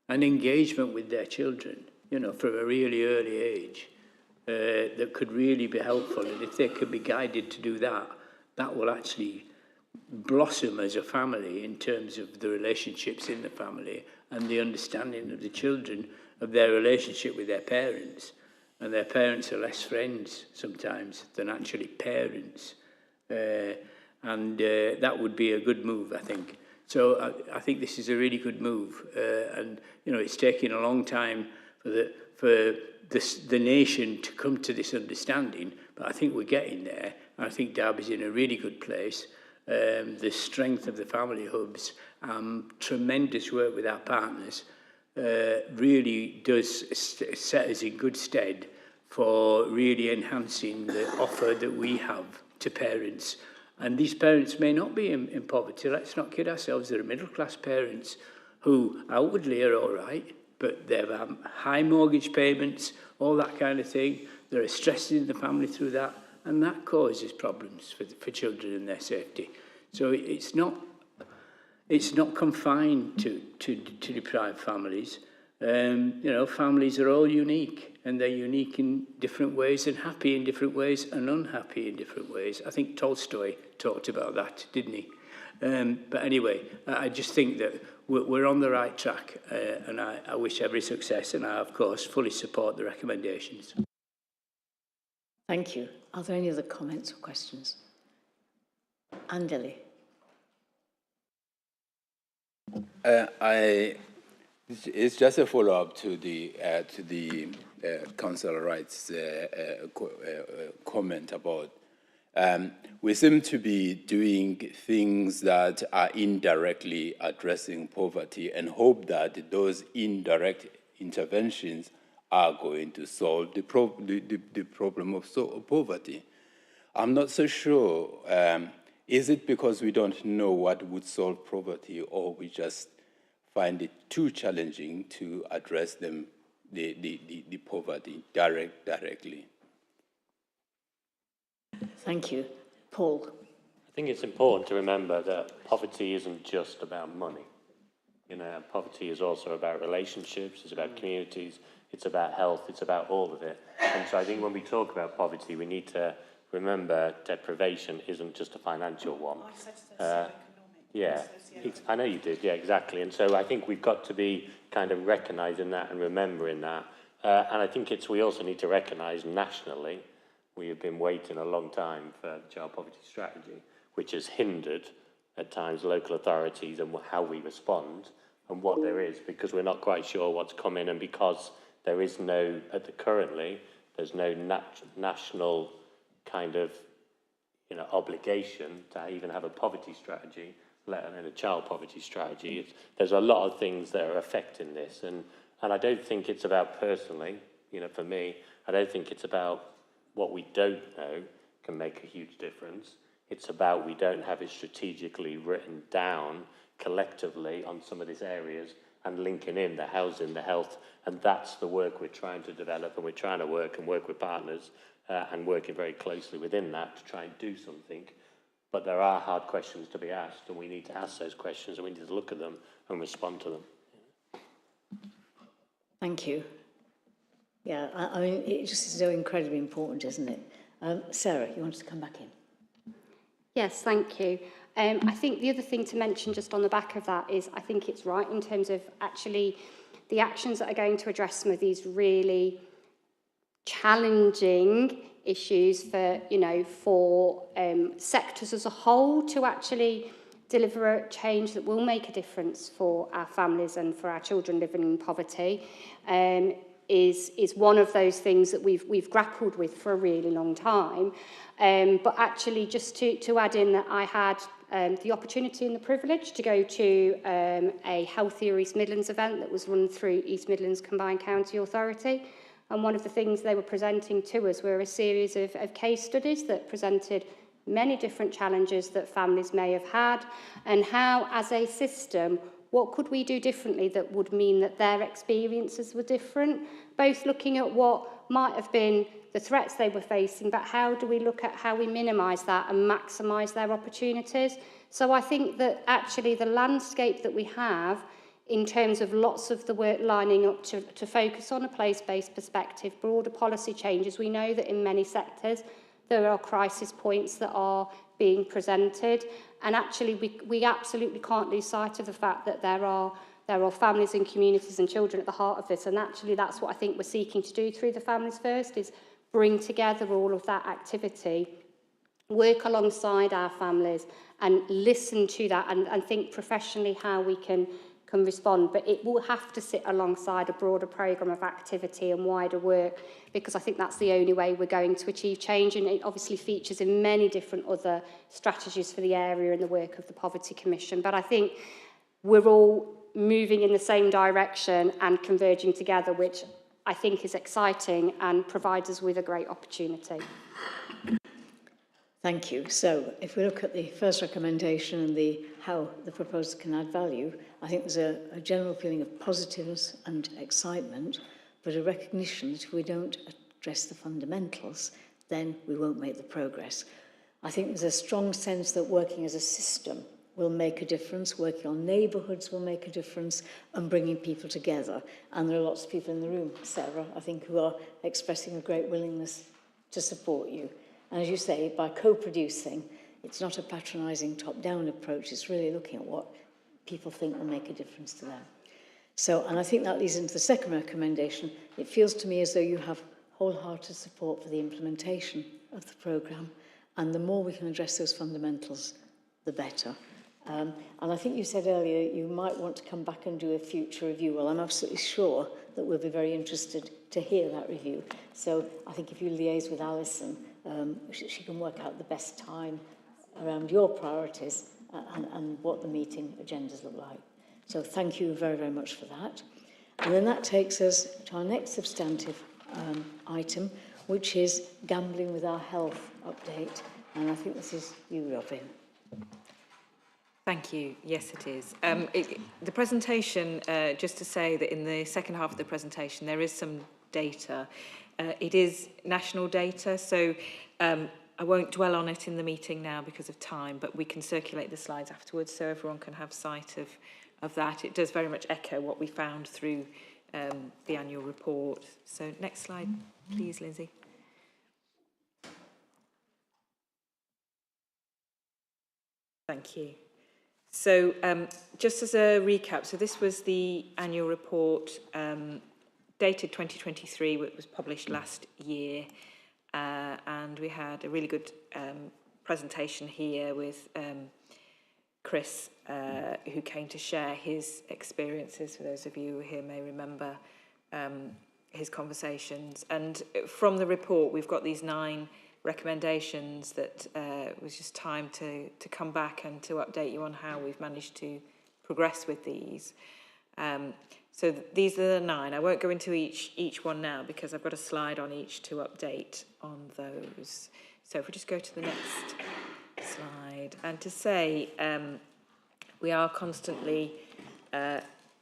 [SPEAKER 6] and engagement with their children, you know, from a really early age, that could really be helpful. And if they could be guided to do that, that will actually blossom as a family in terms of the relationships in the family and the understanding of the children of their relationship with their parents. and their parents are less friends sometimes than actually parents. That would be a good move, I think. So I think this is a really good move. And, you know, it's taken a long time for the nation to come to this understanding, but I think we're getting there. And I think Derby's in a really good place. The strength of the family hubs, tremendous work with our partners, really does set us in good stead for really enhancing the offer that we have to parents. And these parents may not be in poverty. Let's not kid ourselves. There are middle-class parents who outwardly are all right, but they have high mortgage payments, all that kind of thing. There are stresses in the family through that, and that causes problems for children and their safety. So it's not confined to deprived families. You know, families are all unique, and they're unique in different ways, and happy in different ways, and unhappy in different ways. I think Tolstoy talked about that, didn't he? But anyway, I just think that we're on the right track, and I wish every success, and I, of course, fully support the recommendations.
[SPEAKER 1] Thank you. Are there any other comments or questions? Andeli.
[SPEAKER 9] It's just a follow-up to the Councillor Wright's comment about we seem to be doing things that are indirectly addressing poverty and hope that those indirect interventions are going to solve the problem of poverty. I'm not so sure. Is it because we don't know what would solve poverty, or we just find it too challenging to address the poverty directly?
[SPEAKER 1] Thank you. Paul.
[SPEAKER 13] I think it's important to remember that poverty isn't just about money. You know, poverty is also about relationships, it's about communities, it's about health, it's about all of it. And so I think when we talk about poverty, we need to remember deprivation isn't just a financial one.
[SPEAKER 12] I said socioeconomic.
[SPEAKER 13] Yeah, I know you did, yeah, exactly. And so I think we've got to be kind of recognising that and remembering that. And I think we also need to recognise nationally, we have been waiting a long time for the child poverty strategy, which has hindered at times local authorities and how we respond and what there is, because we're not quite sure what's coming, and because there is no, currently, there's no national kind of, you know, obligation to even have a poverty strategy, let alone a child poverty strategy. There's a lot of things that are affecting this, and I don't think it's about personally, you know, for me, I don't think it's about what we don't know can make a huge difference. It's about we don't have it strategically written down collectively on some of these areas and linking in the housing, the health, and that's the work we're trying to develop, and we're trying to work with partners and working very closely within that to try and do something. But there are hard questions to be asked, and we need to ask those questions, and we need to look at them and respond to them.
[SPEAKER 1] Thank you. Yeah, I mean, it just is so incredibly important, isn't it? Sarah, you wanted to come back in?
[SPEAKER 11] Yes, thank you. I think the other thing to mention just on the back of that is I think it's right in terms of actually the actions that are going to address some of these really challenging issues for, you know, for sectors as a whole to actually deliver a change that will make a difference for our families and for our children living in poverty is one of those things that we've grappled with for a really long time. But actually, just to add in that I had the opportunity and the privilege to go to a Healthier East Midlands event that was run through East Midlands Combined County Authority. And one of the things they were presenting to us were a series of case studies that presented many different challenges that families may have had, and how, as a system, what could we do differently that would mean that their experiences were different, both looking at what might have been the threats they were facing, but how do we look at how we minimise that and maximise their opportunities. So I think that actually the landscape that we have in terms of lots of the work lining up to focus on a place-based perspective, broader policy changes, we know that in many sectors there are crisis points that are being presented, and actually we absolutely can't lose sight of the fact that there are there are families and communities and children at the heart of this, and actually that's what I think we're seeking to do through the Families First, is bring together all of that activity, work alongside our families and listen to that and think professionally how we can respond. But it will have to sit alongside a broader programme of activity and wider work, because I think that's the only way we're going to achieve change. And it obviously features in many different other strategies for the area and the work of the Poverty Commission. But I think we're all moving in the same direction and converging together, which I think is exciting and provides us with a great opportunity.
[SPEAKER 1] Thank you. So if we look at the first recommendation and how the proposal can add value, I think there's a general feeling of positiveness and excitement, but a recognition that if we don't address the fundamentals, then we won't make the progress. I think there's a strong sense that working as a system will make a difference, working on neighbourhoods will make a difference, and bringing people together. And there are lots of people in the room, Sarah, I think, who are expressing a great willingness to support you. And as you say, by co-producing, it's not a patronising top-down approach, it's really looking at what people think will make a difference to them. So, and I think that leads into the second recommendation. It feels to me as though you have wholehearted support for the implementation of the programme, and the more we can address those fundamentals, the better. And I think you said earlier you might want to come back and do a future review. Well, I'm absolutely sure that we'll be very interested to hear that review. So I think if you liaise with Alison, she can work out the best time around your priorities and what the meeting agendas look like. So thank you very, very much for that. And then that takes us to our next substantive item, which is Gambling with Our Health update. And I think this is you, Robin.
[SPEAKER 14] Thank you. Yes, it is. The presentation, just to say that in the second half of the presentation, there is some data. It is national data, so I won't dwell on it in the meeting now because of time, but we can circulate the slides afterwards so everyone can have sight of that. It does very much echo what we found through the annual report. So next slide, please, Lindsay. Thank you. So just as a recap, so this was the annual report dated 2023, which was published last year, and we had a really good presentation here with Chris, who came to share his experiences. For those of you who here may remember his conversations. And from the report, we've got these 9 recommendations that it was just time to come back and to update you on how we've managed to progress with these. So these are the 9. I won't go into each one now because I've got a slide on each to update on those. So if we just go to the next slide. And to say we are constantly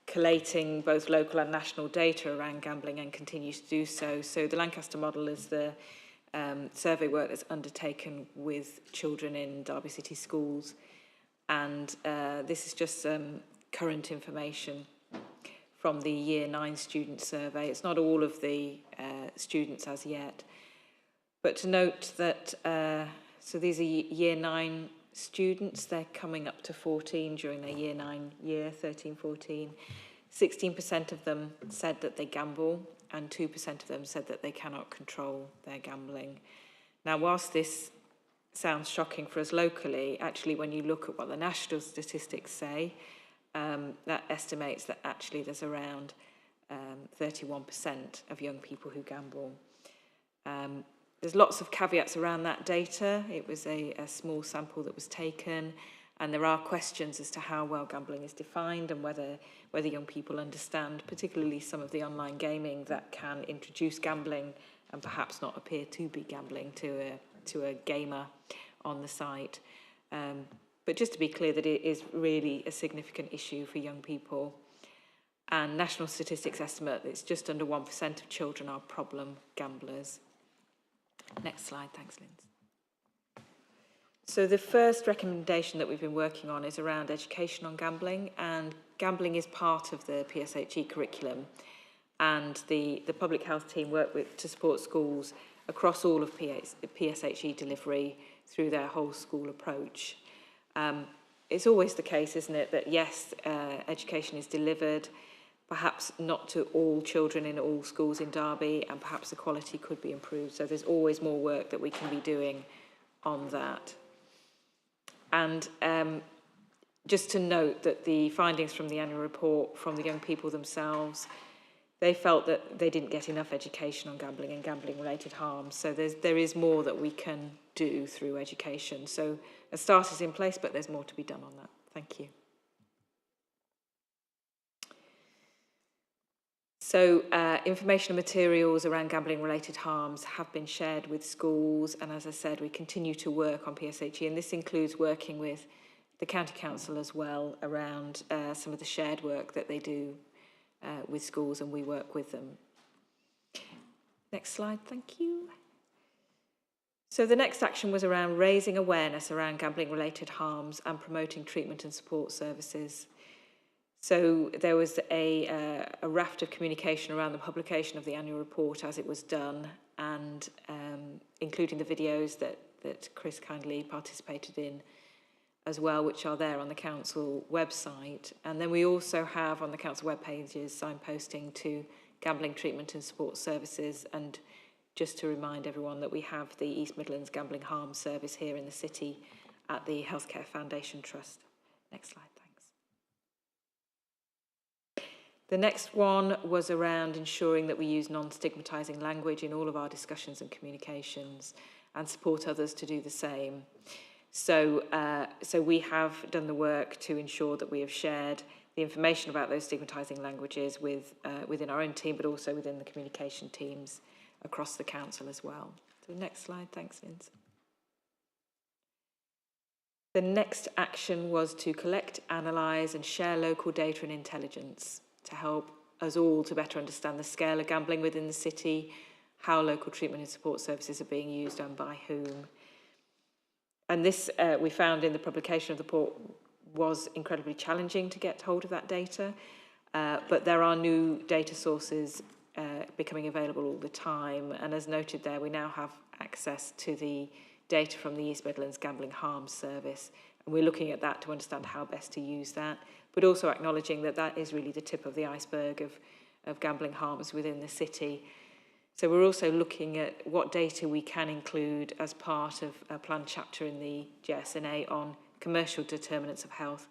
[SPEAKER 14] collating both local and national data around gambling and continue to do so. So the Lancaster model is the survey work that's undertaken with children in Derby City schools. And this is just some current information from the Year 9 student survey. It's not all of the students as yet. But to note that, so these are Year 9 students, they're coming up to 14 during their Year 9 year, 13, 14. 16% of them said that they gamble, and 2% of them said that they cannot control their gambling. Now, whilst this sounds shocking for us locally, actually when you look at what the national statistics say, that estimates that actually there's around 31% of young people who gamble. There's lots of caveats around that data. It was a small sample that was taken, and there are questions as to how well gambling is defined and whether young people understand, particularly some of the online gaming that can introduce gambling and perhaps not appear to be gambling to a gamer on the site. But just to be clear that it is really a significant issue for young people. And national statistics estimate that it's just under 1% of children are problem gamblers. Next slide, thanks, Linz. So the first recommendation that we've been working on is around education on gambling, and gambling is part of the PSHE curriculum, and the public health team work to support schools across all of PSHE delivery through their whole school approach. it's always the case, isn't it, that yes, education is delivered, perhaps not to all children in all schools in Derby, and perhaps the quality could be improved. So there's always more work that we can be doing on that. And just to note that the findings from the annual report from the young people themselves, they felt that they didn't get enough education on gambling and gambling-related harms. So there is more that we can do through education. So a start is in place, but there's more to be done on that. Thank you. So information and materials around gambling-related harms have been shared with schools, and as I said, we continue to work on PSHE, and this includes working with the County Council as well around some of the shared work that they do with schools, and we work with them. Next slide, thank you. So the next action was around raising awareness around gambling-related harms and promoting treatment and support services. So there was a raft of communication around the publication of the annual report as it was done, and including the videos that Chris kindly participated in as well, which are there on the council website. And then we also have on the council web pages signposting to gambling treatment and support services. And just to remind everyone that we have the East Midlands Gambling Harm Service here in the city at the Healthcare Foundation Trust. Next slide, thanks. The next one was around ensuring that we use non-stigmatising language in all of our discussions and communications and support others to do the same. So we have done the work to ensure that we have shared the information about those stigmatising languages within our own team, but also within the communication teams across the council as well. So next slide, thanks, Linz. The next action was to collect, analyse and share local data and intelligence to help us all to better understand the scale of gambling within the city, how local treatment and support services are being used and by whom. And this, we found in the publication of the report, was incredibly challenging to get hold of that data, but there are new data sources becoming available all the time. And as noted there, we now have access to the data from the East Midlands Gambling Harms Service. And we're looking at that to understand how best to use that, but also acknowledging that that is really the tip of the iceberg of gambling harms within the city. So we're also looking at what data we can include as part of a planned chapter in the GSNA on commercial determinants of health.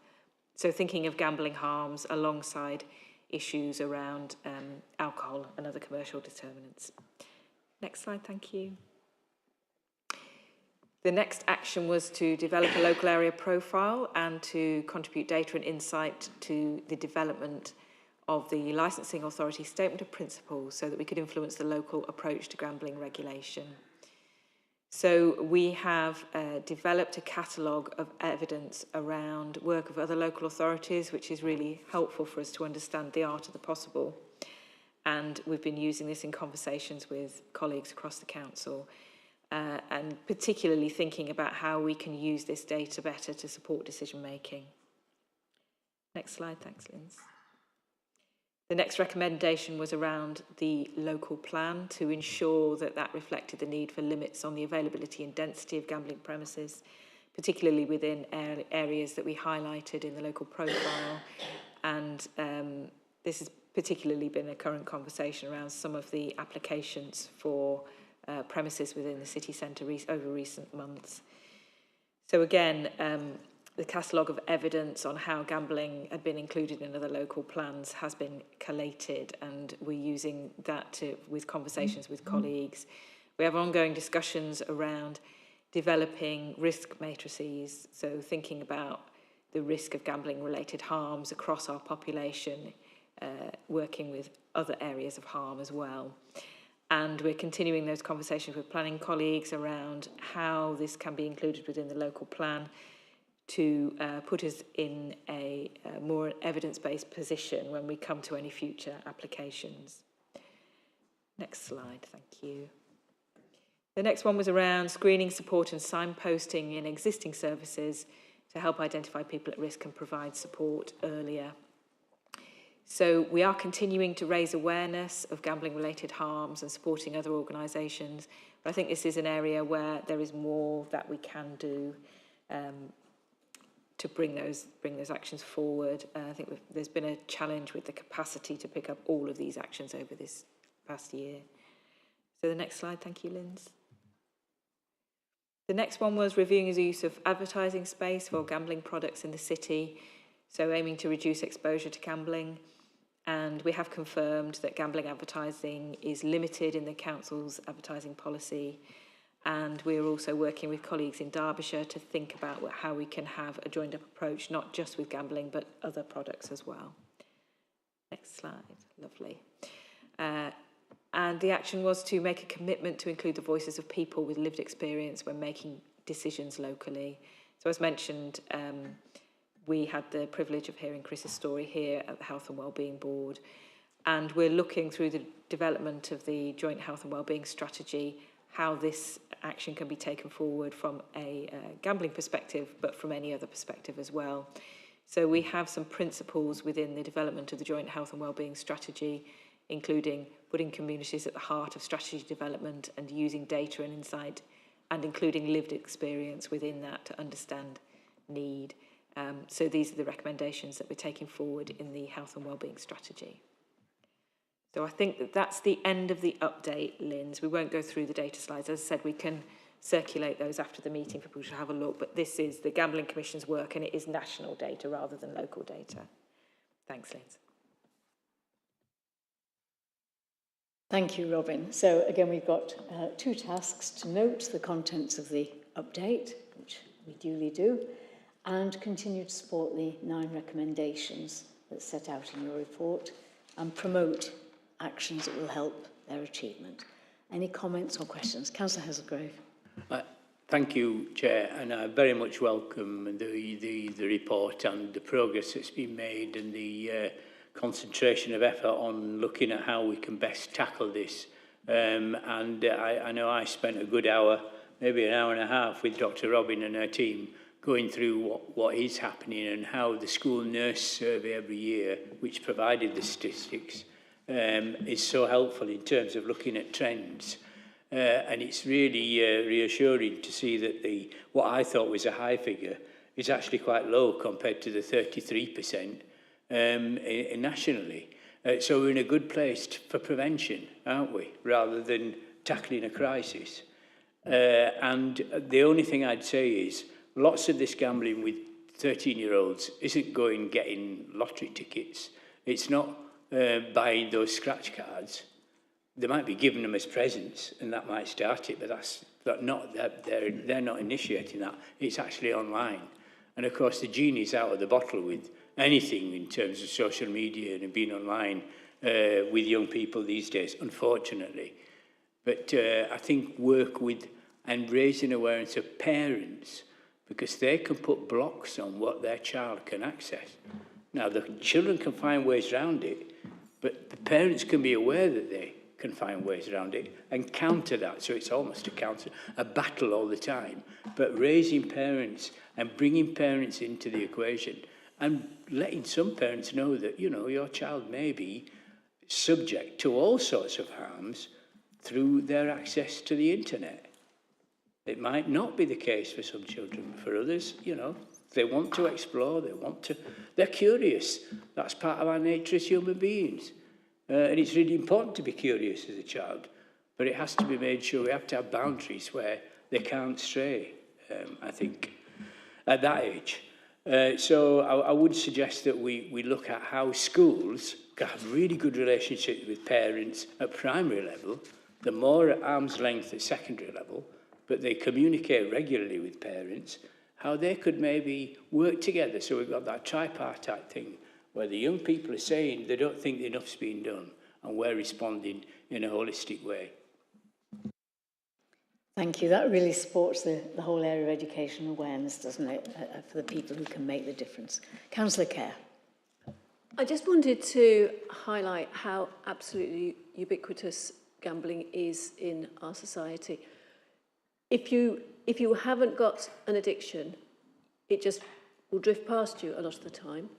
[SPEAKER 14] So thinking of gambling harms alongside issues around alcohol and other commercial determinants. Next slide, thank you. The next action was to develop a local area profile and to contribute data and insight to the development of the Licensing Authority Statement of Principles so that we could influence the local approach to gambling regulation. So we have developed a catalogue of evidence around work of other local authorities, which is really helpful for us to understand the art of the possible. And we've been using this in conversations with colleagues across the council, and particularly thinking about how we can use this data better to support decision making. Next slide, thanks, Linz. The next recommendation was around the local plan to ensure that that reflected the need for limits on the availability and density of gambling premises, particularly within areas that we highlighted in the local profile. And this has particularly been a current conversation around some of the applications for premises within the city centre over recent months. So again, the catalogue of evidence on how gambling had been included in other local plans has been collated, and we're using that with conversations with colleagues. We have ongoing discussions around developing risk matrices, so thinking about the risk of gambling-related harms across our population, working with other areas of harm as well. And we're continuing those conversations with planning colleagues around how this can be included within the local plan to put us in a more evidence-based position when we come to any future applications. Next slide, thank you. The next one was around screening, support and signposting in existing services to help identify people at risk and provide support earlier. So we are continuing to raise awareness of gambling-related harms and supporting other organisations, but I think this is an area where there is more that we can do to bring those actions forward. I think there's been a challenge with the capacity to pick up all of these actions over this past year. So the next slide, thank you, Linz. The next one was reviewing the use of advertising space for gambling products in the city, so aiming to reduce exposure to gambling. And we have confirmed that gambling advertising is limited in the council's advertising policy. And we're also working with colleagues in Derbyshire to think about how we can have a joined up approach, not just with gambling, but other products as well. Next slide, lovely. And the action was to make a commitment to include the voices of people with lived experience when making decisions locally. So as mentioned, we had the privilege of hearing Chris's story here at the Health and Wellbeing Board, and we're looking through the development of the Joint Health and Wellbeing Strategy, how this action can be taken forward from a gambling perspective, but from any other perspective as well. So we have some principles within the development of the Joint Health and Wellbeing Strategy, including putting communities at the heart of strategy development and using data and insight, and including lived experience within that to understand need. So these are the recommendations that we're taking forward in the Health and Wellbeing Strategy. So I think that that's the end of the update, Linz. We won't go through the data slides. As I said, we can circulate those after the meeting for people to have a look, but this is the Gambling Commission's work, and it is national data rather than local data. Thanks, Linz.
[SPEAKER 1] Thank you, Robin. So again, we've got two tasks: to note the contents of the update, which we duly do, and continue to support the 9 recommendations that's set out in your report, and promote actions that will help their achievement. Any comments or questions? Councillor Hazelgrave.
[SPEAKER 6] Thank you, Chair, and I very much welcome the report and the progress that's been made, and the concentration of effort on looking at how we can best tackle this. I know I spent a good hour, maybe an hour and a half, with Dr. Robin and her team going through what is happening, and how the school nurse survey every year, which provided the statistics, is so helpful in terms of looking at trends. And it's really reassuring to see that what I thought was a high figure is actually quite low compared to the 33% nationally. So we're in a good place for prevention, aren't we, rather than tackling a crisis. And the only thing I'd say is lots of this gambling with 13-year-olds isn't getting lottery tickets. It's not buying those scratch cards. They might be giving them as presents, and that might start it, but they're not initiating that. It's actually online. And of course, the genie's out of the bottle with anything in terms of social media and being online with young people these days, unfortunately. But I think work with and raising awareness of parents, because they can put blocks on what their child can access. Now, the children can find ways around it, but the parents can be aware that they can find ways around it and counter that. So it's almost a battle all the time. But raising parents and bringing parents into the equation and letting some parents know that, you know, your child may be subject to all sorts of harms through their access to the internet. It might not be the case for some children. For others, you know, they want to explore, they're curious. That's part of our nature as human beings. And it's really important to be curious as a child, but it has to be made sure we have to have boundaries where they can't stray, I think, at that age. So I would suggest that we look at how schools can have really good relationships with parents at primary level, the more at arm's length at secondary level, but they communicate regularly with parents, how they could maybe work together. So we've got that tripartite thing, where the young people are saying they don't think enough's been done, and we're responding in a holistic way.
[SPEAKER 1] Thank you. That really supports the whole area of education awareness, doesn't it, for the people who can make the difference. Councillor Kerr.
[SPEAKER 8] I just wanted to highlight how absolutely ubiquitous gambling is in our society. If you haven't got an addiction, it just will drift past you a lot of the time.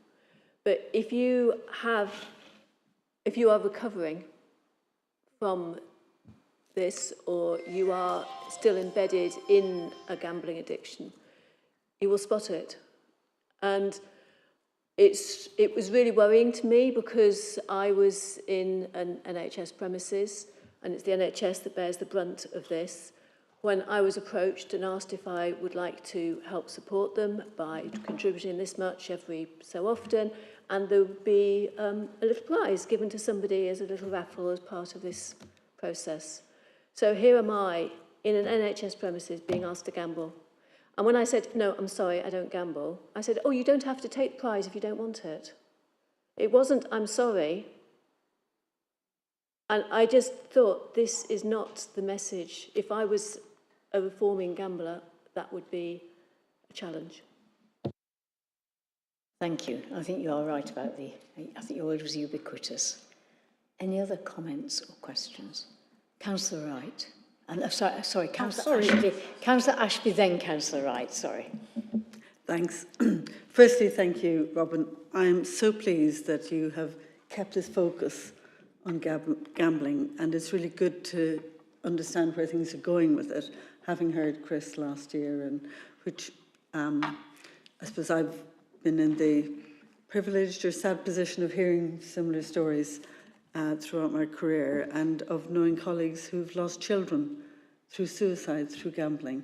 [SPEAKER 8] But if you are recovering from this, or you are still embedded in a gambling addiction, you will spot it. And it was really worrying to me because I was in an NHS premises, and it's the NHS that bears the brunt of this, when I was approached and asked if I would like to help support them by contributing this much every so often, and there would be a little prize given to somebody as a little raffle as part of this process. So here am I in an NHS premises being asked to gamble. And when I said, no, I'm sorry, I don't gamble, I said, oh, you don't have to take the prize if you don't want it. It wasn't, I'm sorry. And I just thought, this is not the message. If I was a reforming gambler, that would be a challenge.
[SPEAKER 1] Thank you. I think you are right about I think your word was ubiquitous. Any other comments or questions? Councillor Wright. And sorry, Councillor Ashby. Councillor Ashby, then Councillor Wright, sorry.
[SPEAKER 7] Thanks. Firstly, thank you, Robin. I'm so pleased that you have kept this focus on gambling, and it's really good to understand where things are going with it, having heard Chris last year, and which I suppose I've been in the privileged or sad position of hearing similar stories throughout my career, and of knowing colleagues who've lost children through suicide, through gambling.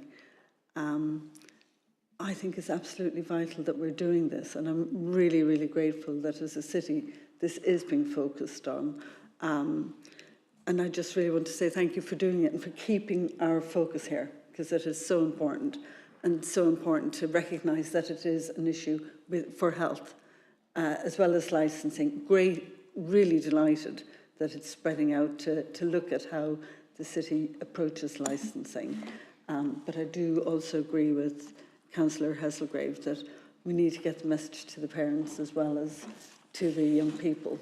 [SPEAKER 7] I think it's absolutely vital that we're doing this, and I'm really, really grateful that as a city this is being focused on. And I just really want to say thank you for doing it and for keeping our focus here, because it is so important, and so important to recognise that it is an issue for health, as well as licensing. Really delighted that it's spreading out to look at how the city approaches licensing. But I do also agree with Councillor Hesselgrave that we need to get the message to the parents as well as to the young people.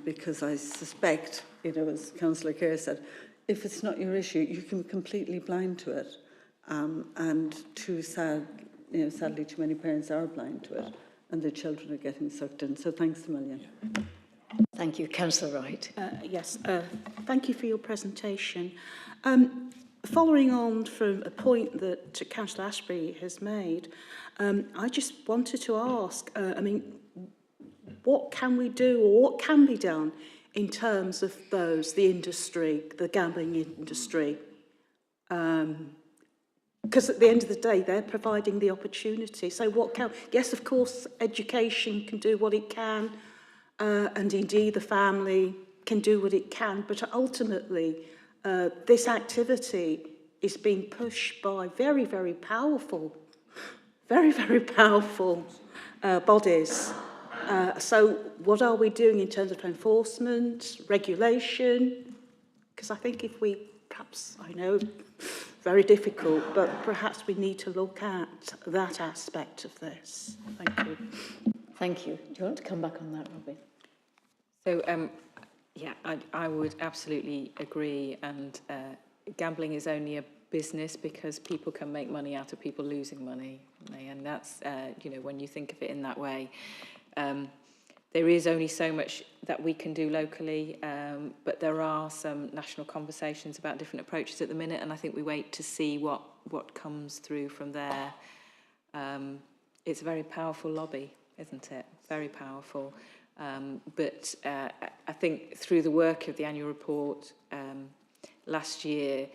[SPEAKER 7] Because I suspect, as Councillor Kerr said, if it's not your issue, you can be completely blind to it. And sadly, too many parents are blind to it, and their children are getting sucked in. So thanks a million.
[SPEAKER 1] Thank you. Councillor Wright.
[SPEAKER 12] Yes, thank you for your presentation. Following on from a point that Councillor Ashby has made, I just wanted to ask, what can we do, or what can be done in terms of the industry, the gambling industry? Because at the end of the day, they're providing the opportunity. So yes, of course, education can do what it can, and indeed the family can do what it can, but ultimately this activity is being pushed by very, very powerful bodies. So what are we doing in terms of enforcement, regulation? Because I think if we, perhaps, I know, very difficult, but perhaps we need to look at that aspect of this. Thank you.
[SPEAKER 1] Thank you. Do you want to come back on that, Robin?
[SPEAKER 14] So, yeah, I would absolutely agree. And gambling is only a business because people can make money out of people losing money. And that's, when you think of it in that way, there is only so much that we can do locally, but there are some national conversations about different approaches at the minute, and I think we wait to see what comes through from there. It's a very powerful lobby, isn't it? Very powerful. But I think through the work of the annual report last year,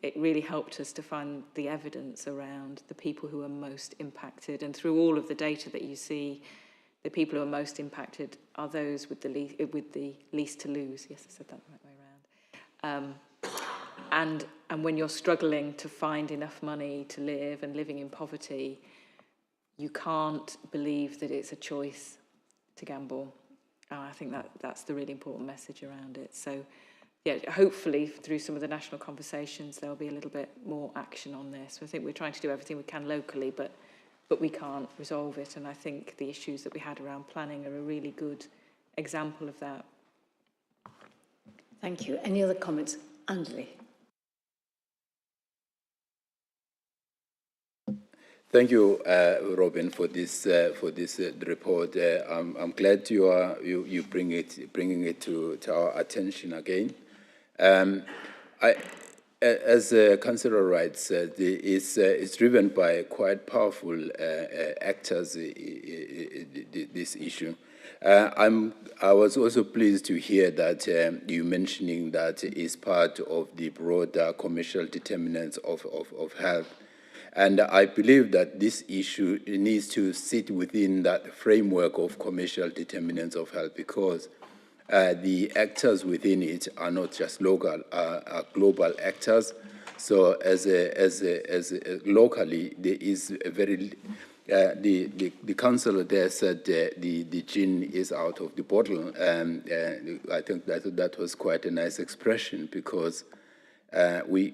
[SPEAKER 14] it really helped us to find the evidence around the people who are most impacted, and through all of the data that you see, the people who are most impacted are those with the least to lose. Yes, I said that the right way around. And when you're struggling to find enough money to live and living in poverty, you can't believe that it's a choice to gamble. I think that's the really important message around it. So, yeah, hopefully through some of the national conversations, there'll be a little bit more action on this. I think we're trying to do everything we can locally, but we can't resolve it. And I think the issues that we had around planning are a really good example of that.
[SPEAKER 1] Thank you. Any other comments? Andy.
[SPEAKER 9] Thank you, Robin, for this report. I'm glad you bringing it to our attention again. as Councillor Wright said, it's driven by quite powerful actors, this issue. I was also pleased to hear that you mentioning that is part of the broader commercial determinants of health. And I believe that this issue needs to sit within that framework of commercial determinants of health, because the actors within it are not just local, are global actors. So as locally, there is a very, the councillor there said the gin is out of the bottle. I think that was quite a nice expression, because we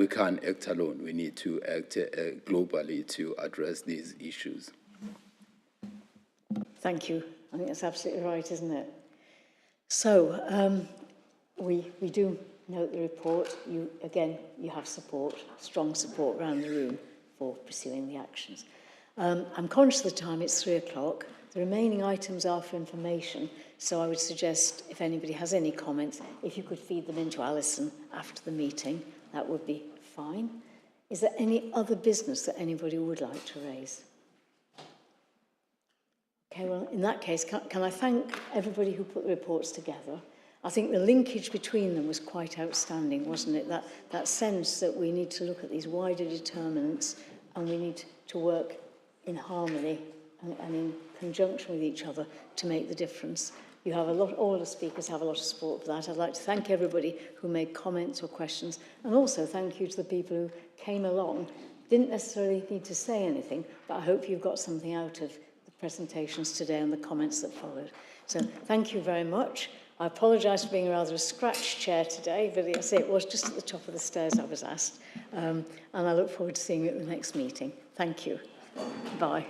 [SPEAKER 9] can't act alone. We need to act globally to address these issues.
[SPEAKER 1] Thank you. I think that's absolutely right, isn't it? So we do note the report. You have support, strong support around the room for pursuing the actions. I'm conscious of the time, it's 3 o'clock. The remaining items are for information, so I would suggest if anybody has any comments, if you could feed them into Alison after the meeting, that would be fine. Is there any other business that anybody would like to raise? Okay, well, in that case, can I thank everybody who put the reports together? I think the linkage between them was quite outstanding, wasn't it? That sense that we need to look at these wider determinants and we need to work in harmony and in conjunction with each other to make the difference. You have all the speakers have a lot of support for that. I'd like to thank everybody who made comments or questions, and also thank you to the people who came along. Didn't necessarily need to say anything, but I hope you've got something out of the presentations today and the comments that followed. So thank you very much. I apologise for being rather a scratch chair today, but I say it was just at the top of the stairs I was asked. And I look forward to seeing you at the next meeting. Thank you. Bye.